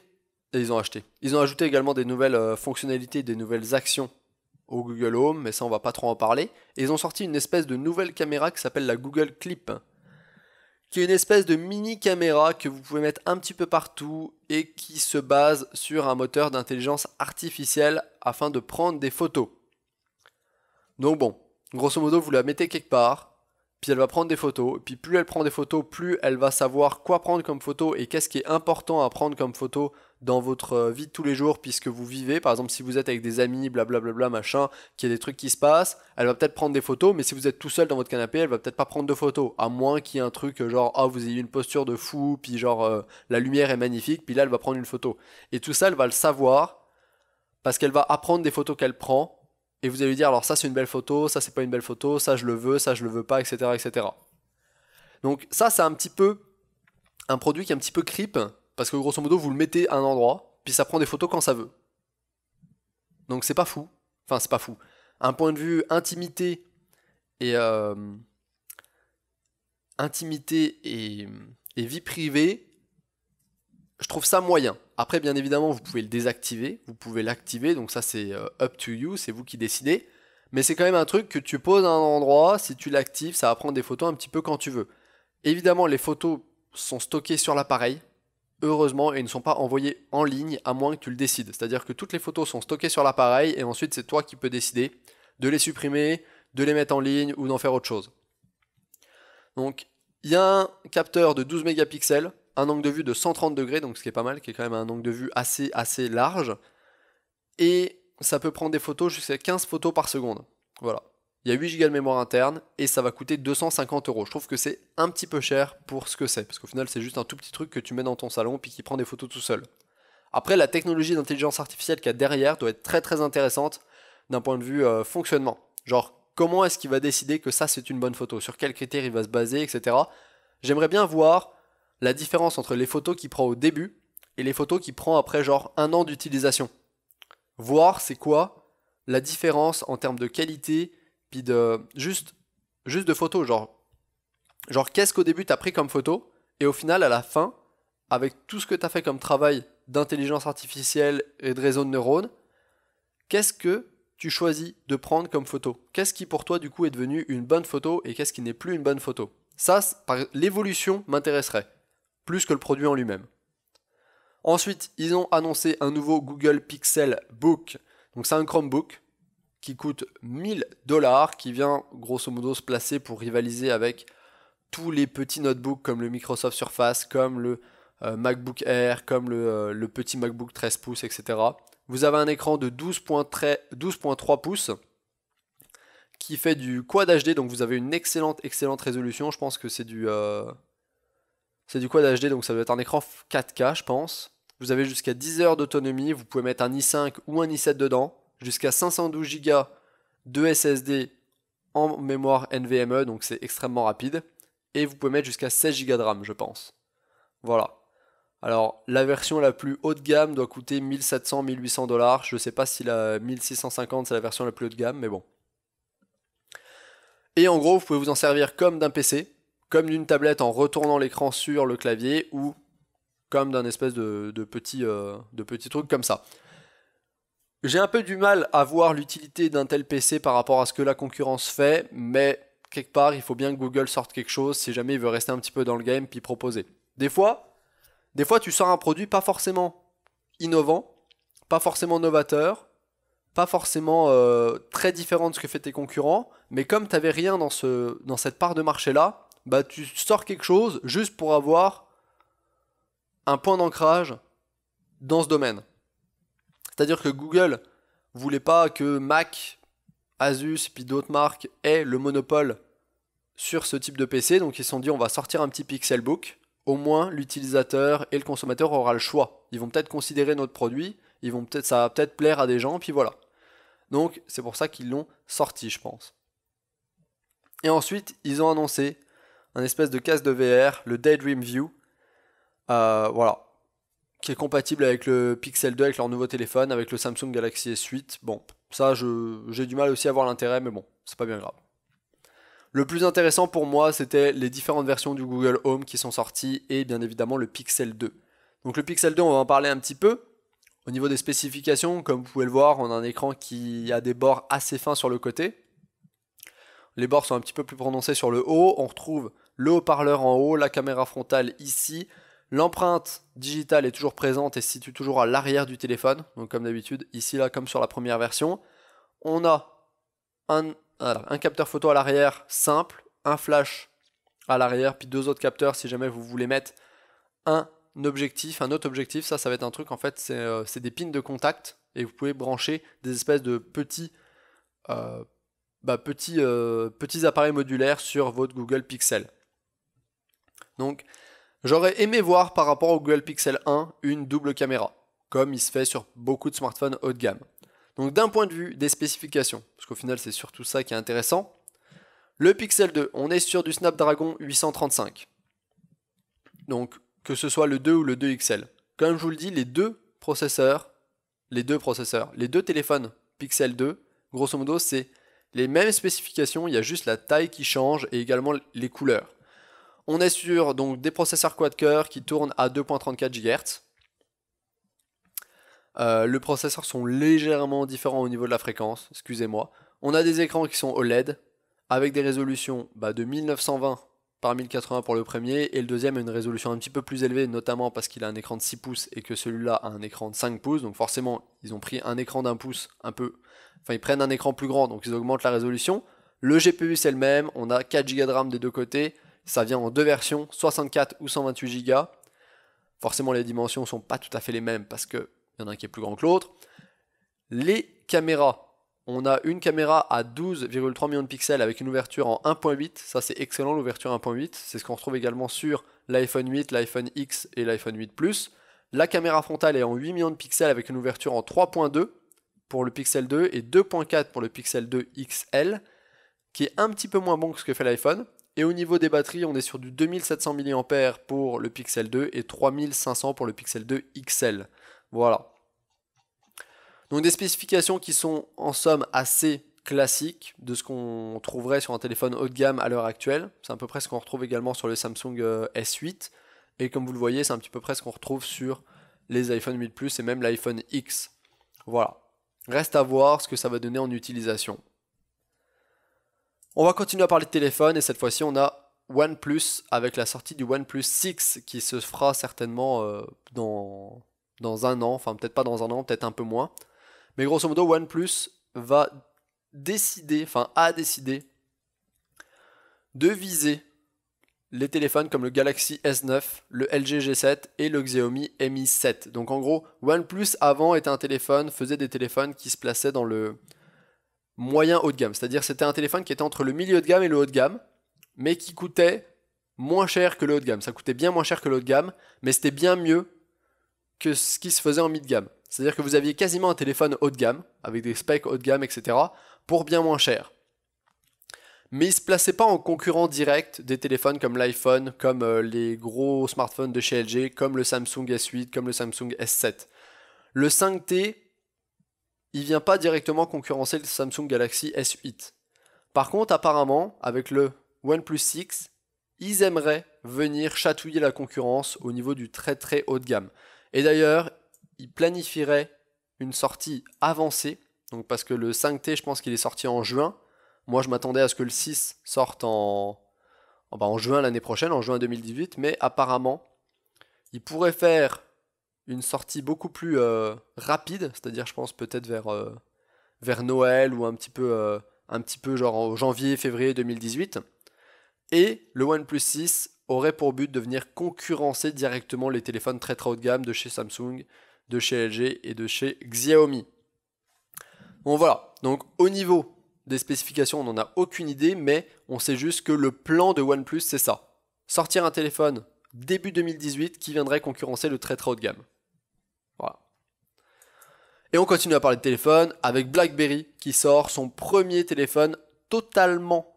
également des nouvelles fonctionnalités, des nouvelles actions au Google Home, mais ça on va pas trop en parler. Et ils ont sorti une espèce de nouvelle caméra qui s'appelle la Google Clip, qui est une espèce de mini caméra que vous pouvez mettre un petit peu partout et qui se base sur un moteur d'intelligence artificielle afin de prendre des photos. Donc bon, grosso modo vous la mettez quelque part, puis elle va prendre des photos, et puis plus elle prend des photos, plus elle va savoir quoi prendre comme photo et qu'est-ce qui est important à prendre comme photo dans votre vie de tous les jours puisque vous vivez. Par exemple, si vous êtes avec des amis, blablabla, machin, qu'il y a des trucs qui se passent, elle va peut-être prendre des photos, mais si vous êtes tout seul dans votre canapé, elle va peut-être pas prendre de photos, à moins qu'il y ait un truc genre, ah, vous ayez une posture de fou, puis genre, la lumière est magnifique, puis là, elle va prendre une photo. Et tout ça, elle va le savoir, parce qu'elle va apprendre des photos qu'elle prend, et vous allez lui dire, alors ça c'est une belle photo, ça c'est pas une belle photo, ça je le veux pas, etc. Donc ça c'est un petit peu un produit qui est un petit peu creep, parce que grosso modo vous le mettez à un endroit, puis ça prend des photos quand ça veut. Donc c'est pas fou, enfin c'est pas fou. Un point de vue intimité et vie privée, je trouve ça moyen. Après, bien évidemment, vous pouvez le désactiver, vous pouvez l'activer, donc ça c'est up to you, c'est vous qui décidez. Mais c'est quand même un truc que tu poses à un endroit, si tu l'actives, ça va prendre des photos un petit peu quand tu veux. Évidemment, les photos sont stockées sur l'appareil, heureusement, et ne sont pas envoyées en ligne, à moins que tu le décides. C'est-à-dire que toutes les photos sont stockées sur l'appareil, et ensuite c'est toi qui peux décider de les supprimer, de les mettre en ligne, ou d'en faire autre chose. Donc, il y a un capteur de 12 mégapixels, un angle de vue de 130 degrés, donc ce qui est pas mal, qui est quand même un angle de vue assez large, et ça peut prendre des photos jusqu'à 15 photos par seconde. Voilà. Il y a 8 Go de mémoire interne, et ça va coûter 250€. Je trouve que c'est un petit peu cher pour ce que c'est, parce qu'au final c'est juste un tout petit truc que tu mets dans ton salon, puis qui prend des photos tout seul. Après, la technologie d'intelligence artificielle qu'il y a derrière doit être très intéressante d'un point de vue fonctionnement. Genre, comment est-ce qu'il va décider que ça c'est une bonne photo, sur quels critères il va se baser, etc. J'aimerais bien voir la différence entre les photos qu'il prend au début et les photos qu'il prend après genre 1 an d'utilisation. Voir c'est quoi la différence en termes de qualité, puis de juste de photos, genre qu'est-ce qu'au début t'as pris comme photo, et au final à la fin, avec tout ce que t'as fait comme travail d'intelligence artificielle et de réseau de neurones, qu'est-ce que tu choisis de prendre comme photo? Qu'est-ce qui pour toi du coup est devenu une bonne photo et qu'est-ce qui n'est plus une bonne photo? Ça, l'évolution m'intéresserait, plus que le produit en lui-même. Ensuite, ils ont annoncé un nouveau Google Pixel Book. Donc c'est un Chromebook qui coûte 1000$, qui vient grosso modo se placer pour rivaliser avec tous les petits notebooks comme le Microsoft Surface, comme le MacBook Air, comme le petit MacBook 13 pouces, etc. Vous avez un écran de 12.3 pouces qui fait du Quad HD, donc vous avez une excellente résolution. Je pense que c'est du Quad HD, donc ça doit être un écran 4K, je pense. Vous avez jusqu'à 10 heures d'autonomie, vous pouvez mettre un i5 ou un i7 dedans, jusqu'à 512 Go de SSD en mémoire NVMe, donc c'est extrêmement rapide. Et vous pouvez mettre jusqu'à 16 Go de RAM, je pense. Voilà. Alors, la version la plus haut de gamme doit coûter 1700-1800$. Je sais pas si la 1650 c'est la version la plus haut de gamme, mais bon. Et en gros, vous pouvez vous en servir comme d'un PC, comme d'une tablette en retournant l'écran sur le clavier, ou comme d'un espèce de petit truc comme ça. J'ai un peu du mal à voir l'utilité d'un tel PC par rapport à ce que la concurrence fait, mais quelque part, il faut bien que Google sorte quelque chose si jamais il veut rester un petit peu dans le game puis proposer. Des fois, Des fois, tu sors un produit pas forcément innovant, pas forcément novateur, pas forcément très différent de ce que fait tes concurrents, mais comme tu n'avais rien dans cette part de marché-là, bah tu sors quelque chose juste pour avoir un point d'ancrage dans ce domaine. C'est-à-dire que Google voulait pas que Mac, Asus puis d'autres marques aient le monopole sur ce type de PC, donc ils se sont dit on va sortir un petit Pixelbook, au moins l'utilisateur et le consommateur aura le choix. Ils vont peut-être considérer notre produit, ça va peut-être plaire à des gens, puis voilà. Donc c'est pour ça qu'ils l'ont sorti, je pense. Et ensuite, ils ont annoncé un espèce de casque de VR, le Daydream View, voilà, qui est compatible avec le Pixel 2, avec leur nouveau téléphone, avec le Samsung Galaxy S8. Bon, ça, j'ai du mal aussi à voir l'intérêt, mais bon, c'est pas bien grave. Le plus intéressant pour moi, c'était les différentes versions du Google Home qui sont sorties, et bien évidemment le Pixel 2. Donc le Pixel 2, on va en parler un petit peu. Au niveau des spécifications, comme vous pouvez le voir, on a un écran qui a des bords assez fins sur le côté. Les bords sont un petit peu plus prononcés sur le haut. On retrouve le haut-parleur en haut, la caméra frontale ici. L'empreinte digitale est toujours présente et se situe toujours à l'arrière du téléphone. Donc comme d'habitude, ici là, comme sur la première version. On a un capteur photo à l'arrière simple, un flash à l'arrière, puis deux autres capteurs si jamais vous voulez mettre un autre objectif. Ça va être un truc, en fait, c'est des pins de contact et vous pouvez brancher des espèces de petits appareils modulaires sur votre Google Pixel. Donc j'aurais aimé voir par rapport au Google Pixel 1 une double caméra, comme il se fait sur beaucoup de smartphones haut de gamme. Donc d'un point de vue des spécifications, parce qu'au final c'est surtout ça qui est intéressant, le Pixel 2, on est sur du Snapdragon 835. Donc que ce soit le 2 ou le 2 XL. Comme je vous le dis, les deux téléphones Pixel 2, grosso modo c'est les mêmes spécifications, il y a juste la taille qui change et également les couleurs. On est sur donc des processeurs quad-core qui tournent à 2.34 GHz. Les processeurs sont légèrement différents au niveau de la fréquence, excusez-moi. On a des écrans qui sont OLED avec des résolutions de 1920 par 1080 pour le premier et le deuxième a une résolution un petit peu plus élevée, notamment parce qu'il a un écran de 6 pouces et que celui-là a un écran de 5 pouces. Donc forcément, ils ont pris un écran d'1 pouce ils prennent un écran plus grand, donc ils augmentent la résolution. Le GPU c'est le même, on a 4 Go de RAM des deux côtés. Ça vient en deux versions, 64 ou 128 Go. Forcément, les dimensions sont pas tout à fait les mêmes parce qu'il y en a un qui est plus grand que l'autre. Les caméras, on a une caméra à 12,3 millions de pixels avec une ouverture en 1.8. Ça, c'est excellent, l'ouverture 1.8. C'est ce qu'on retrouve également sur l'iPhone 8, l'iPhone X et l'iPhone 8 Plus. La caméra frontale est en 8 millions de pixels avec une ouverture en 3.2 pour le Pixel 2 et 2.4 pour le Pixel 2 XL, qui est un petit peu moins bon que ce que fait l'iPhone. Et au niveau des batteries, on est sur du 2700 mAh pour le Pixel 2 et 3500 pour le Pixel 2 XL. Voilà. Donc des spécifications qui sont en somme assez classiques de ce qu'on trouverait sur un téléphone haut de gamme à l'heure actuelle. C'est à peu près ce qu'on retrouve également sur le Samsung S8. Et comme vous le voyez, c'est un petit peu près ce qu'on retrouve sur les iPhone 8 Plus et même l'iPhone X. Voilà. Reste à voir ce que ça va donner en utilisation. On va continuer à parler de téléphone et cette fois-ci on a OnePlus avec la sortie du OnePlus 6 qui se fera certainement dans un an, enfin peut-être pas dans un an, peut-être un peu moins. Mais grosso modo OnePlus a décidé de viser les téléphones comme le Galaxy S9, le LG G7 et le Xiaomi Mi 7. Donc en gros, OnePlus avant faisait des téléphones qui se plaçaient dans le moyen haut de gamme, c'est-à-dire c'était un téléphone qui était entre le milieu de gamme et le haut de gamme, mais qui coûtait moins cher que le haut de gamme. Ça coûtait bien moins cher que le haut de gamme, mais c'était bien mieux que ce qui se faisait en mid gamme. C'est-à-dire que vous aviez quasiment un téléphone haut de gamme, avec des specs haut de gamme, etc., pour bien moins cher. Mais il ne se plaçait pas en concurrent direct des téléphones comme l'iPhone, comme les gros smartphones de chez LG, comme le Samsung S8, comme le Samsung S7. Le 5T, il vient pas directement concurrencer le Samsung Galaxy S8. Par contre, apparemment, avec le OnePlus 6, ils aimeraient venir chatouiller la concurrence au niveau du très très haut de gamme. Et d'ailleurs, ils planifieraient une sortie avancée, donc parce que le 5T, je pense qu'il est sorti en juin. Moi, je m'attendais à ce que le 6 sorte en juin l'année prochaine, en juin 2018, mais apparemment, il pourrait faire une sortie beaucoup plus rapide, c'est-à-dire je pense peut-être vers Noël ou un petit peu genre en janvier, février 2018. Et le OnePlus 6 aurait pour but de venir concurrencer directement les téléphones très très haut de gamme de chez Samsung, de chez LG et de chez Xiaomi. Bon voilà, donc au niveau des spécifications, on n'en a aucune idée, mais on sait juste que le plan de OnePlus, c'est ça. Sortir un téléphone début 2018 qui viendrait concurrencer le très très haut de gamme. Voilà. Et on continue à parler de téléphone avec BlackBerry qui sort son premier téléphone totalement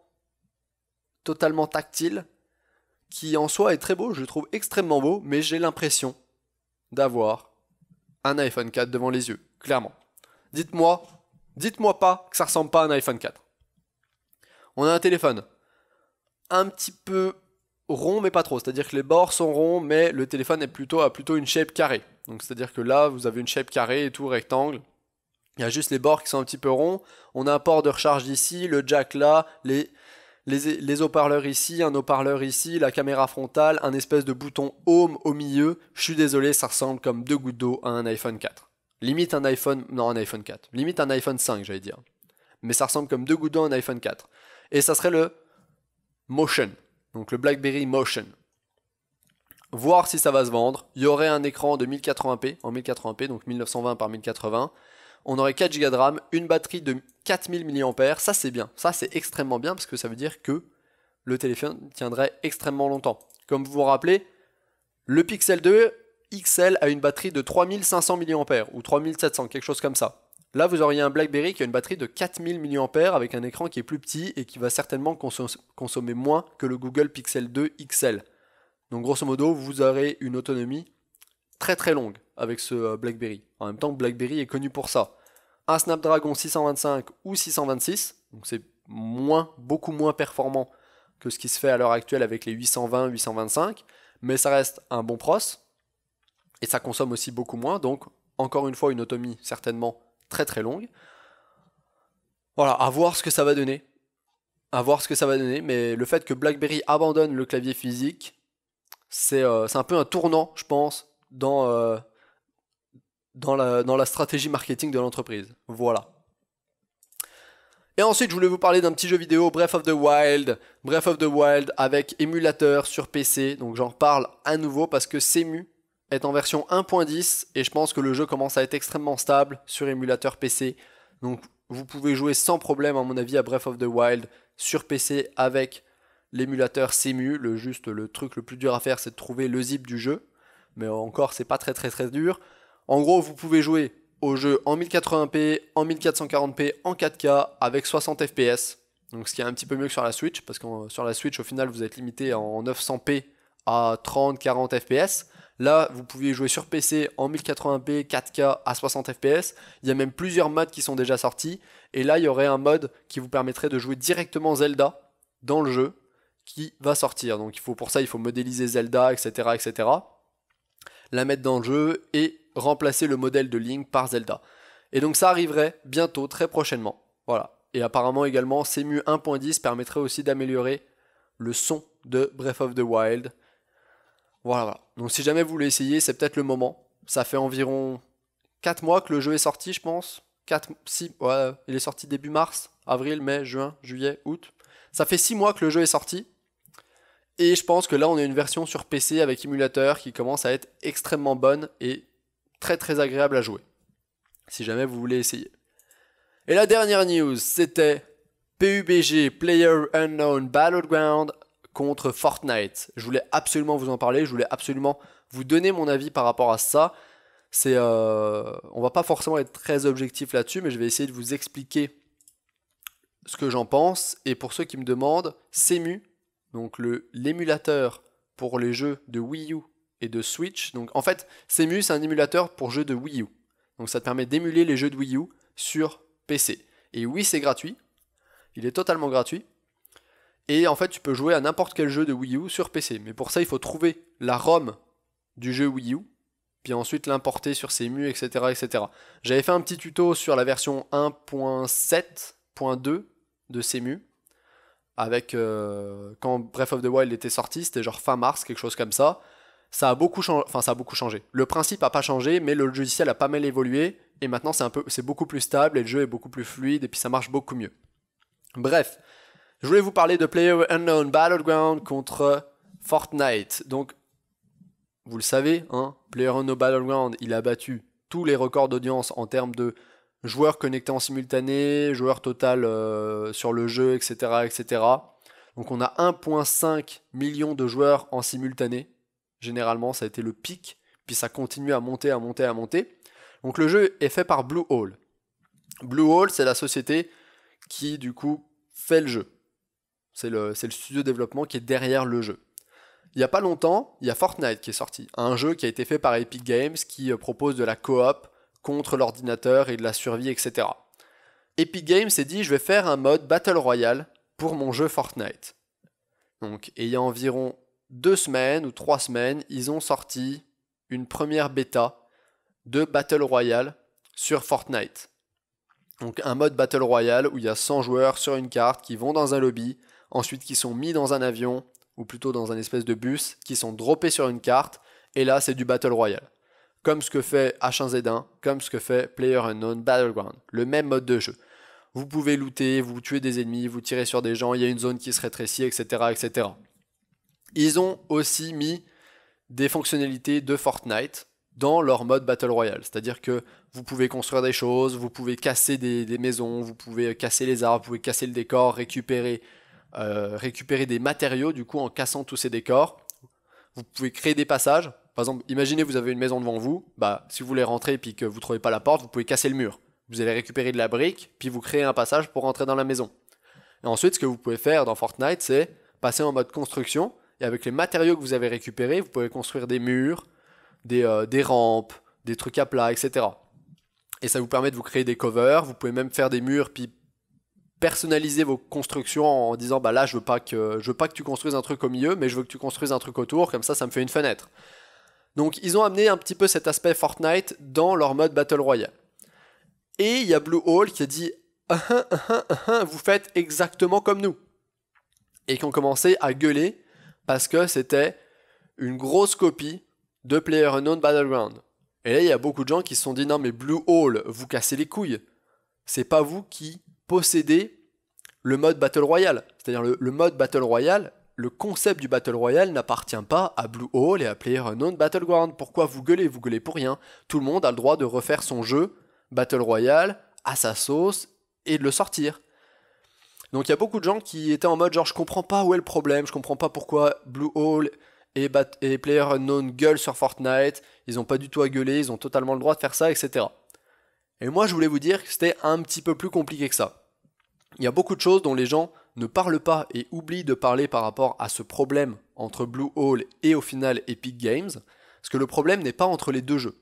tactile, qui en soi est très beau, je le trouve extrêmement beau, mais j'ai l'impression d'avoir un iPhone 4 devant les yeux, clairement. Dites-moi pas que ça ressemble pas à un iPhone 4. On a un téléphone un petit peu rond mais pas trop, c'est-à-dire que les bords sont ronds mais le téléphone a plutôt une shape carrée. Donc c'est-à-dire que là vous avez une shape carrée et tout rectangle. Il y a juste les bords qui sont un petit peu ronds. On a un port de recharge ici, le jack là, les haut-parleurs ici, un haut-parleur ici, la caméra frontale, un espèce de bouton home au milieu. Je suis désolé, ça ressemble comme deux gouttes d'eau à un iPhone 4. Limite un iPhone 4. Limite un iPhone 5 j'allais dire. Mais ça ressemble comme deux gouttes d'eau à un iPhone 4. Et ça serait le Motion. Donc le BlackBerry Motion. Voir si ça va se vendre. Il y aurait un écran de 1080p, en 1080p, donc 1920 par 1080. On aurait 4 Go de RAM, une batterie de 4000 mAh. Ça c'est bien, ça c'est extrêmement bien parce que ça veut dire que le téléphone tiendrait extrêmement longtemps. Comme vous vous rappelez, le Pixel 2 XL a une batterie de 3500 mAh ou 3700, quelque chose comme ça. Là, vous auriez un BlackBerry qui a une batterie de 4000 mAh avec un écran qui est plus petit et qui va certainement consommer moins que le Google Pixel 2 XL. Donc grosso modo, vous aurez une autonomie très très longue avec ce BlackBerry. En même temps, BlackBerry est connu pour ça. Un Snapdragon 625 ou 626, donc c'est beaucoup moins performant que ce qui se fait à l'heure actuelle avec les 820, 825, mais ça reste un bon pros et ça consomme aussi beaucoup moins, donc encore une fois une autonomie certainement très très longue. Voilà, à voir ce que ça va donner. Mais le fait que BlackBerry abandonne le clavier physique, c'est un peu un tournant, je pense, dans la stratégie marketing de l'entreprise. Voilà. Et ensuite, je voulais vous parler d'un petit jeu vidéo, Breath of the Wild. Breath of the Wild avec émulateur sur PC. Donc j'en reparle à nouveau parce que Cemu est en version 1.10 et je pense que le jeu commence à être extrêmement stable sur émulateur PC. Donc vous pouvez jouer sans problème à mon avis à Breath of the Wild sur PC avec l'émulateur Cemu. Le truc le plus dur à faire c'est de trouver le zip du jeu. Mais encore c'est pas très très très dur. En gros vous pouvez jouer au jeu en 1080p, en 1440p, en 4K avec 60 fps. Donc ce qui est un petit peu mieux que sur la Switch parce que sur la Switch au final vous êtes limité en 900p à 30-40 fps. Là, vous pouvez jouer sur PC en 1080p, 4K à 60 fps. Il y a même plusieurs modes qui sont déjà sortis. Et là, il y aurait un mode qui vous permettrait de jouer directement Zelda dans le jeu qui va sortir. Donc pour ça, il faut modéliser Zelda, etc., etc. La mettre dans le jeu et remplacer le modèle de Link par Zelda. Et donc ça arriverait bientôt, très prochainement. Voilà. Et apparemment également, Cemu 1.10 permettrait aussi d'améliorer le son de Breath of the Wild. Voilà. Donc si jamais vous voulez essayer, c'est peut-être le moment. Ça fait environ 4 mois que le jeu est sorti, je pense. Il est sorti début mars, avril, mai, juin, juillet, août. Ça fait 6 mois que le jeu est sorti. Et je pense que là, on a une version sur PC avec émulateur qui commence à être extrêmement bonne et très très agréable à jouer. Si jamais vous voulez essayer. Et la dernière news, c'était PUBG, Player Unknown Battleground contre Fortnite. Je voulais absolument vous en parler, je voulais absolument vous donner mon avis par rapport à ça. On va pas forcément être très objectif là-dessus, mais je vais essayer de vous expliquer ce que j'en pense. Et pour ceux qui me demandent, Cemu, donc l'émulateur pour les jeux de Wii U et de Switch. Donc en fait, Cemu c'est un émulateur pour jeux de Wii U. Donc ça te permet d'émuler les jeux de Wii U sur PC. Et oui, c'est gratuit. Il est totalement gratuit. Et en fait, tu peux jouer à n'importe quel jeu de Wii U sur PC. Mais pour ça, il faut trouver la ROM du jeu Wii U, puis ensuite l'importer sur Cemu, etc., etc. J'avais fait un petit tuto sur la version 1.7.2 de Cemu, avec quand Breath of the Wild était sorti, c'était genre fin mars, quelque chose comme ça. ça a beaucoup changé, enfin ça a beaucoup changé. Le principe n'a pas changé, mais le logiciel a pas mal évolué, et maintenant c'est beaucoup plus stable, et le jeu est beaucoup plus fluide, et puis ça marche beaucoup mieux. Bref, je voulais vous parler de PlayerUnknown's Battleground contre Fortnite. Donc, vous le savez, hein, PlayerUnknown's Battleground, il a battu tous les records d'audience en termes de joueurs connectés en simultané, joueurs total sur le jeu, etc., etc. Donc on a 1,5 million de joueurs en simultané. Généralement, ça a été le pic, puis ça continue à monter, à monter, à monter. Donc le jeu est fait par Bluehole. Bluehole, c'est la société qui, du coup, fait le jeu. C'est le studio de développement qui est derrière le jeu. Il n'y a pas longtemps, il y a Fortnite qui est sorti. Un jeu qui a été fait par Epic Games qui propose de la coop contre l'ordinateur et de la survie, etc. Epic Games s'est dit, je vais faire un mode Battle Royale pour mon jeu Fortnite. Donc, il y a environ 2 semaines ou 3 semaines, ils ont sorti une première bêta de Battle Royale sur Fortnite. Donc un mode Battle Royale où il y a 100 joueurs sur une carte qui vont dans un lobby, ensuite qui sont mis dans un avion, ou plutôt dans un espèce de bus, qui sont droppés sur une carte, et là c'est du Battle Royale. Comme ce que fait H1Z1, comme ce que fait PlayerUnknown's Battleground, le même mode de jeu. Vous pouvez looter, vous tuez des ennemis, vous tirez sur des gens, il y a une zone qui se rétrécit, etc., etc. Ils ont aussi mis des fonctionnalités de Fortnite dans leur mode Battle Royale. C'est-à-dire que vous pouvez construire des choses, vous pouvez casser des maisons, vous pouvez casser les arbres, vous pouvez casser le décor, récupérer des matériaux du coup en cassant tous ces décors. Vous pouvez créer des passages. Par exemple, imaginez vous avez une maison devant vous, si vous voulez rentrer et puis que vous ne trouvez pas la porte, vous pouvez casser le mur. Vous allez récupérer de la brique, puis vous créez un passage pour rentrer dans la maison. Et ensuite, ce que vous pouvez faire dans Fortnite, c'est passer en mode construction, et avec les matériaux que vous avez récupérés, vous pouvez construire des murs, des rampes, des trucs à plat, etc. Et ça vous permet de vous créer des covers, vous pouvez même faire des murs, puis personnaliser vos constructions en disant là je veux pas que tu construises un truc au milieu, mais je veux que tu construises un truc autour, comme ça me fait une fenêtre. Donc ils ont amené un petit peu cet aspect Fortnite dans leur mode Battle Royale. Et il y a Bluehole qui a dit vous faites exactement comme nous. Et qui ont commencé à gueuler parce que c'était une grosse copie de PlayerUnknown's Battleground. Et là il y a beaucoup de gens qui se sont dit non mais Bluehole, vous cassez les couilles. C'est pas vous qui possédez le mode Battle Royale. C'est-à-dire le mode Battle Royale, le concept du Battle Royale n'appartient pas à Bluehole et à PlayerUnknown's Battleground. Pourquoi vous gueulez? Vous gueulez pour rien. Tout le monde a le droit de refaire son jeu Battle Royale à sa sauce et de le sortir. Donc il y a beaucoup de gens qui étaient en mode genre je comprends pas où est le problème, je comprends pas pourquoi Bluehole et PlayerUnknown gueulent sur Fortnite, ils ont pas du tout à gueuler, ils ont totalement le droit de faire ça, etc. Et moi je voulais vous dire que c'était un petit peu plus compliqué que ça. Il y a beaucoup de choses dont les gens ne parlent pas et oublient de parler par rapport à ce problème entre Bluehole et au final Epic Games, parce que le problème n'est pas entre les deux jeux.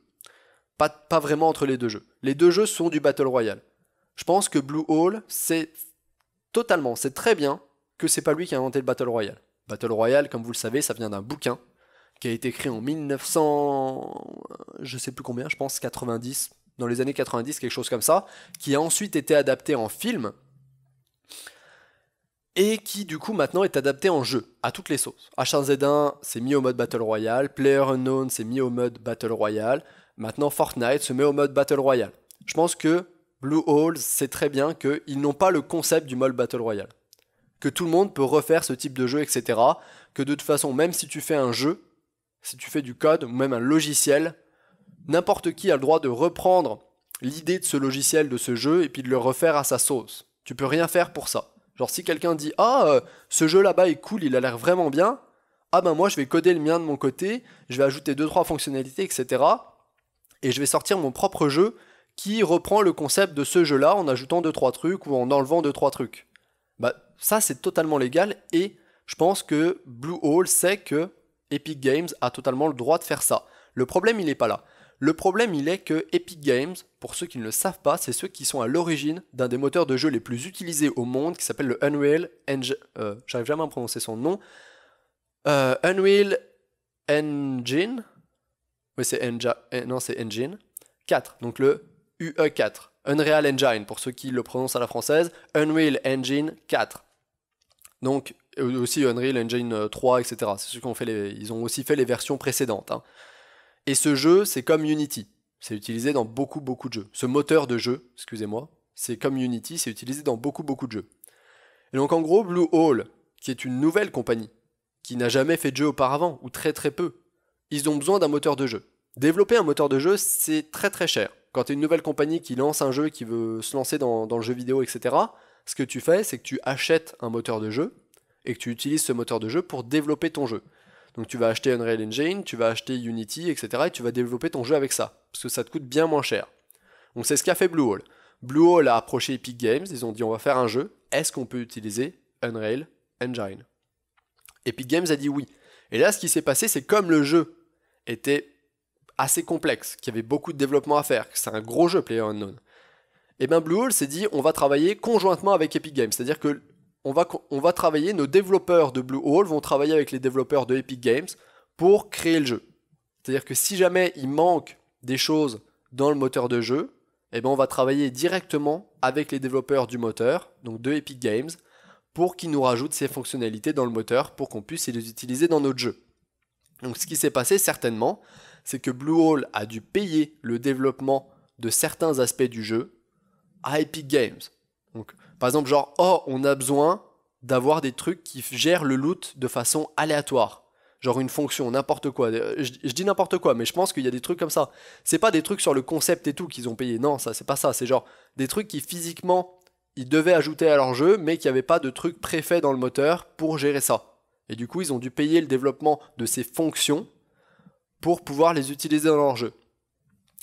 Pas vraiment entre les deux jeux. Les deux jeux sont du Battle Royale. Je pense que Bluehole, c'est très bien que c'est pas lui qui a inventé le Battle Royale. Battle Royale, comme vous le savez, ça vient d'un bouquin qui a été écrit en 1900, je sais plus combien, je pense 90, dans les années 90, quelque chose comme ça, qui a ensuite été adapté en film et qui du coup maintenant est adapté en jeu, à toutes les sauces. H1Z1 s'est mis au mode Battle Royale, PlayerUnknown s'est mis au mode Battle Royale, maintenant Fortnite se met au mode Battle Royale. Je pense que Bluehole sait très bien qu'ils n'ont pas le concept du mode Battle Royale. Que tout le monde peut refaire ce type de jeu, etc. Que de toute façon, même si tu fais un jeu, si tu fais du code ou même un logiciel, n'importe qui a le droit de reprendre l'idée de ce logiciel, de ce jeu, et puis de le refaire à sa sauce. Tu peux rien faire pour ça. Genre si quelqu'un dit « Ah, ce jeu là-bas est cool, il a l'air vraiment bien », ah ben moi je vais coder le mien de mon côté, je vais ajouter 2-3 fonctionnalités, etc. Et je vais sortir mon propre jeu qui reprend le concept de ce jeu-là en ajoutant 2-3 trucs ou en enlevant 2-3 trucs. Ça c'est totalement légal et je pense que Bluehole sait que Epic Games a totalement le droit de faire ça. Le problème il n'est pas là. Le problème il est que Epic Games, pour ceux qui ne le savent pas, c'est ceux qui sont à l'origine d'un des moteurs de jeu les plus utilisés au monde qui s'appelle le Unreal Engine. J'arrive jamais à prononcer son nom. Unreal Engine. Oui c'est Engine 4. Donc le UE4. Unreal Engine, pour ceux qui le prononcent à la française, Unreal Engine 4. Donc, Et aussi Unreal Engine 3, etc. C'est ceux qui ont fait ils ont aussi fait les versions précédentes, hein. Et ce jeu, c'est comme Unity. C'est utilisé dans beaucoup de jeux. Ce moteur de jeu, excusez-moi, c'est comme Unity, c'est utilisé dans beaucoup de jeux. Et donc en gros, Bluehole, qui est une nouvelle compagnie, qui n'a jamais fait de jeu auparavant, ou très peu, ils ont besoin d'un moteur de jeu. Développer un moteur de jeu, c'est très cher. Quand tu es une nouvelle compagnie qui lance un jeu, qui veut se lancer dans le jeu vidéo, etc., ce que tu fais, c'est que tu achètes un moteur de jeu, et que tu utilises ce moteur de jeu pour développer ton jeu. Donc tu vas acheter Unreal Engine, tu vas acheter Unity, etc. et tu vas développer ton jeu avec ça, parce que ça te coûte bien moins cher. Donc c'est ce qu'a fait Bluehole. Bluehole a approché Epic Games, ils ont dit on va faire un jeu, est-ce qu'on peut utiliser Unreal Engine? Epic Games a dit oui. Et là ce qui s'est passé, c'est comme le jeu était assez complexe, qu'il y avait beaucoup de développement à faire, que c'est un gros jeu PlayerUnknown, et bien Bluehole s'est dit on va travailler conjointement avec Epic Games, c'est-à-dire que on va travailler, nos développeurs de Bluehole vont travailler avec les développeurs de Epic Games pour créer le jeu. C'est-à-dire que si jamais il manque des choses dans le moteur de jeu, eh ben on va travailler directement avec les développeurs du moteur, donc de Epic Games, pour qu'ils nous rajoutent ces fonctionnalités dans le moteur pour qu'on puisse les utiliser dans notre jeu. Donc ce qui s'est passé certainement, c'est que Bluehole a dû payer le développement de certains aspects du jeu à Epic Games. Donc, par exemple, genre, oh, on a besoin d'avoir des trucs qui gèrent le loot de façon aléatoire. Genre une fonction, n'importe quoi. Je dis n'importe quoi, mais je pense qu'il y a des trucs comme ça. C'est pas des trucs sur le concept et tout qu'ils ont payé. Non, ça, c'est pas ça. C'est genre des trucs qui physiquement, ils devaient ajouter à leur jeu, mais qu'il n'y avait pas de truc préfet dans le moteur pour gérer ça. Et du coup, ils ont dû payer le développement de ces fonctions pour pouvoir les utiliser dans leur jeu.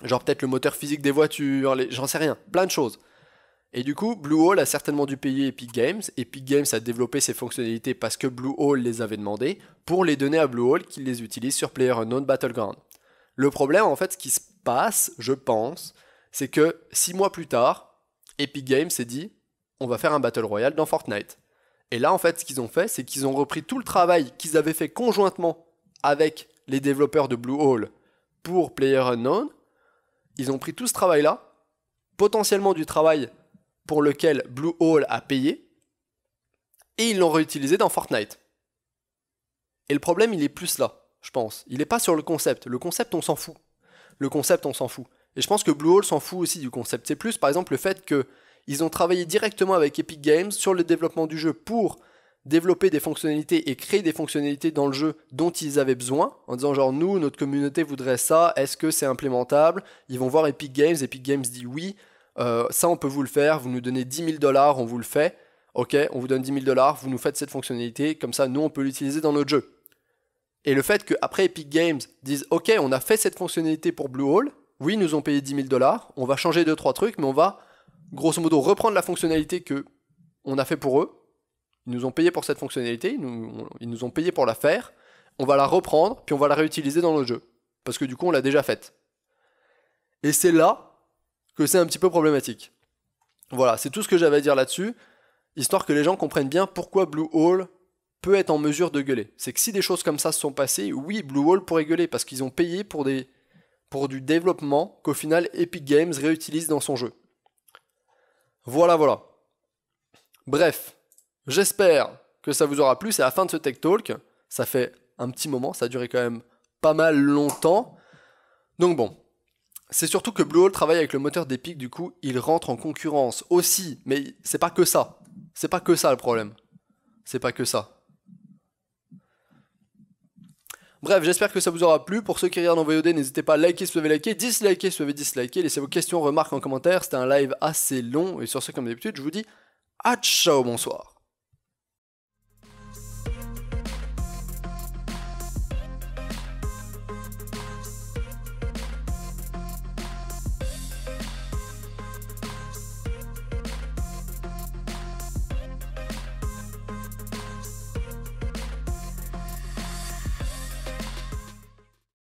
Genre peut-être le moteur physique des voitures, j'en sais rien. Plein de choses. Et du coup, Bluehole a certainement dû payer Epic Games. Epic Games a développé ces fonctionnalités parce que Bluehole les avait demandées pour les donner à Bluehole qui les utilise sur PlayerUnknown Battleground. Le problème, en fait, ce qui se passe, je pense, c'est que 6 mois plus tard, Epic Games s'est dit on va faire un Battle Royale dans Fortnite. Et là, en fait, ce qu'ils ont fait, c'est qu'ils ont repris tout le travail qu'ils avaient fait conjointement avec les développeurs de Bluehole pour PlayerUnknown. Ils ont pris tout ce travail-là, potentiellement du travail pour lequel Bluehole a payé, et ils l'ont réutilisé dans Fortnite. Et le problème, il est plus là, je pense. Il n'est pas sur le concept. Le concept, on s'en fout. Et je pense que Bluehole s'en fout aussi du concept. C'est plus, par exemple, le fait qu'ils ont travaillé directement avec Epic Games sur le développement du jeu pour développer des fonctionnalités et créer des fonctionnalités dans le jeu dont ils avaient besoin, en disant genre, nous, notre communauté voudrait ça, est-ce que c'est implémentable? Ils vont voir Epic Games dit oui, ça on peut vous le faire, vous nous donnez 10 000 $, on vous le fait, ok, on vous donne 10 000 $, vous nous faites cette fonctionnalité, comme ça nous on peut l'utiliser dans notre jeu. Et le fait qu'après Epic Games disent ok, on a fait cette fonctionnalité pour Bluehole, oui, ils nous ont payé 10 000 $, on va changer 2-3 trucs, mais on va grosso modo reprendre la fonctionnalité qu'on a fait pour eux, ils nous ont payé pour cette fonctionnalité, ils nous ont payé pour la faire, on va la reprendre, puis on va la réutiliser dans notre jeu, parce que du coup on l'a déjà faite. Et c'est là que c'est un petit peu problématique. Voilà, c'est tout ce que j'avais à dire là-dessus, histoire que les gens comprennent bien pourquoi Bluehole peut être en mesure de gueuler. C'est que si des choses comme ça se sont passées, oui, Bluehole pourrait gueuler, parce qu'ils ont payé pour du développement qu'au final Epic Games réutilise dans son jeu. Voilà. Bref, j'espère que ça vous aura plu, c'est la fin de ce Tech Talk, ça fait un petit moment, ça a duré quand même pas mal longtemps, donc bon. C'est surtout que Bluehole travaille avec le moteur d'Epic, du coup, il rentre en concurrence aussi, mais c'est pas que ça. C'est pas que ça le problème. C'est pas que ça. Bref, j'espère que ça vous aura plu. Pour ceux qui regardent en VOD, n'hésitez pas à liker si vous avez liké, disliker si vous avez disliké, laissez vos questions, remarques en commentaire. C'était un live assez long, et sur ce, comme d'habitude, je vous dis à ciao, bonsoir.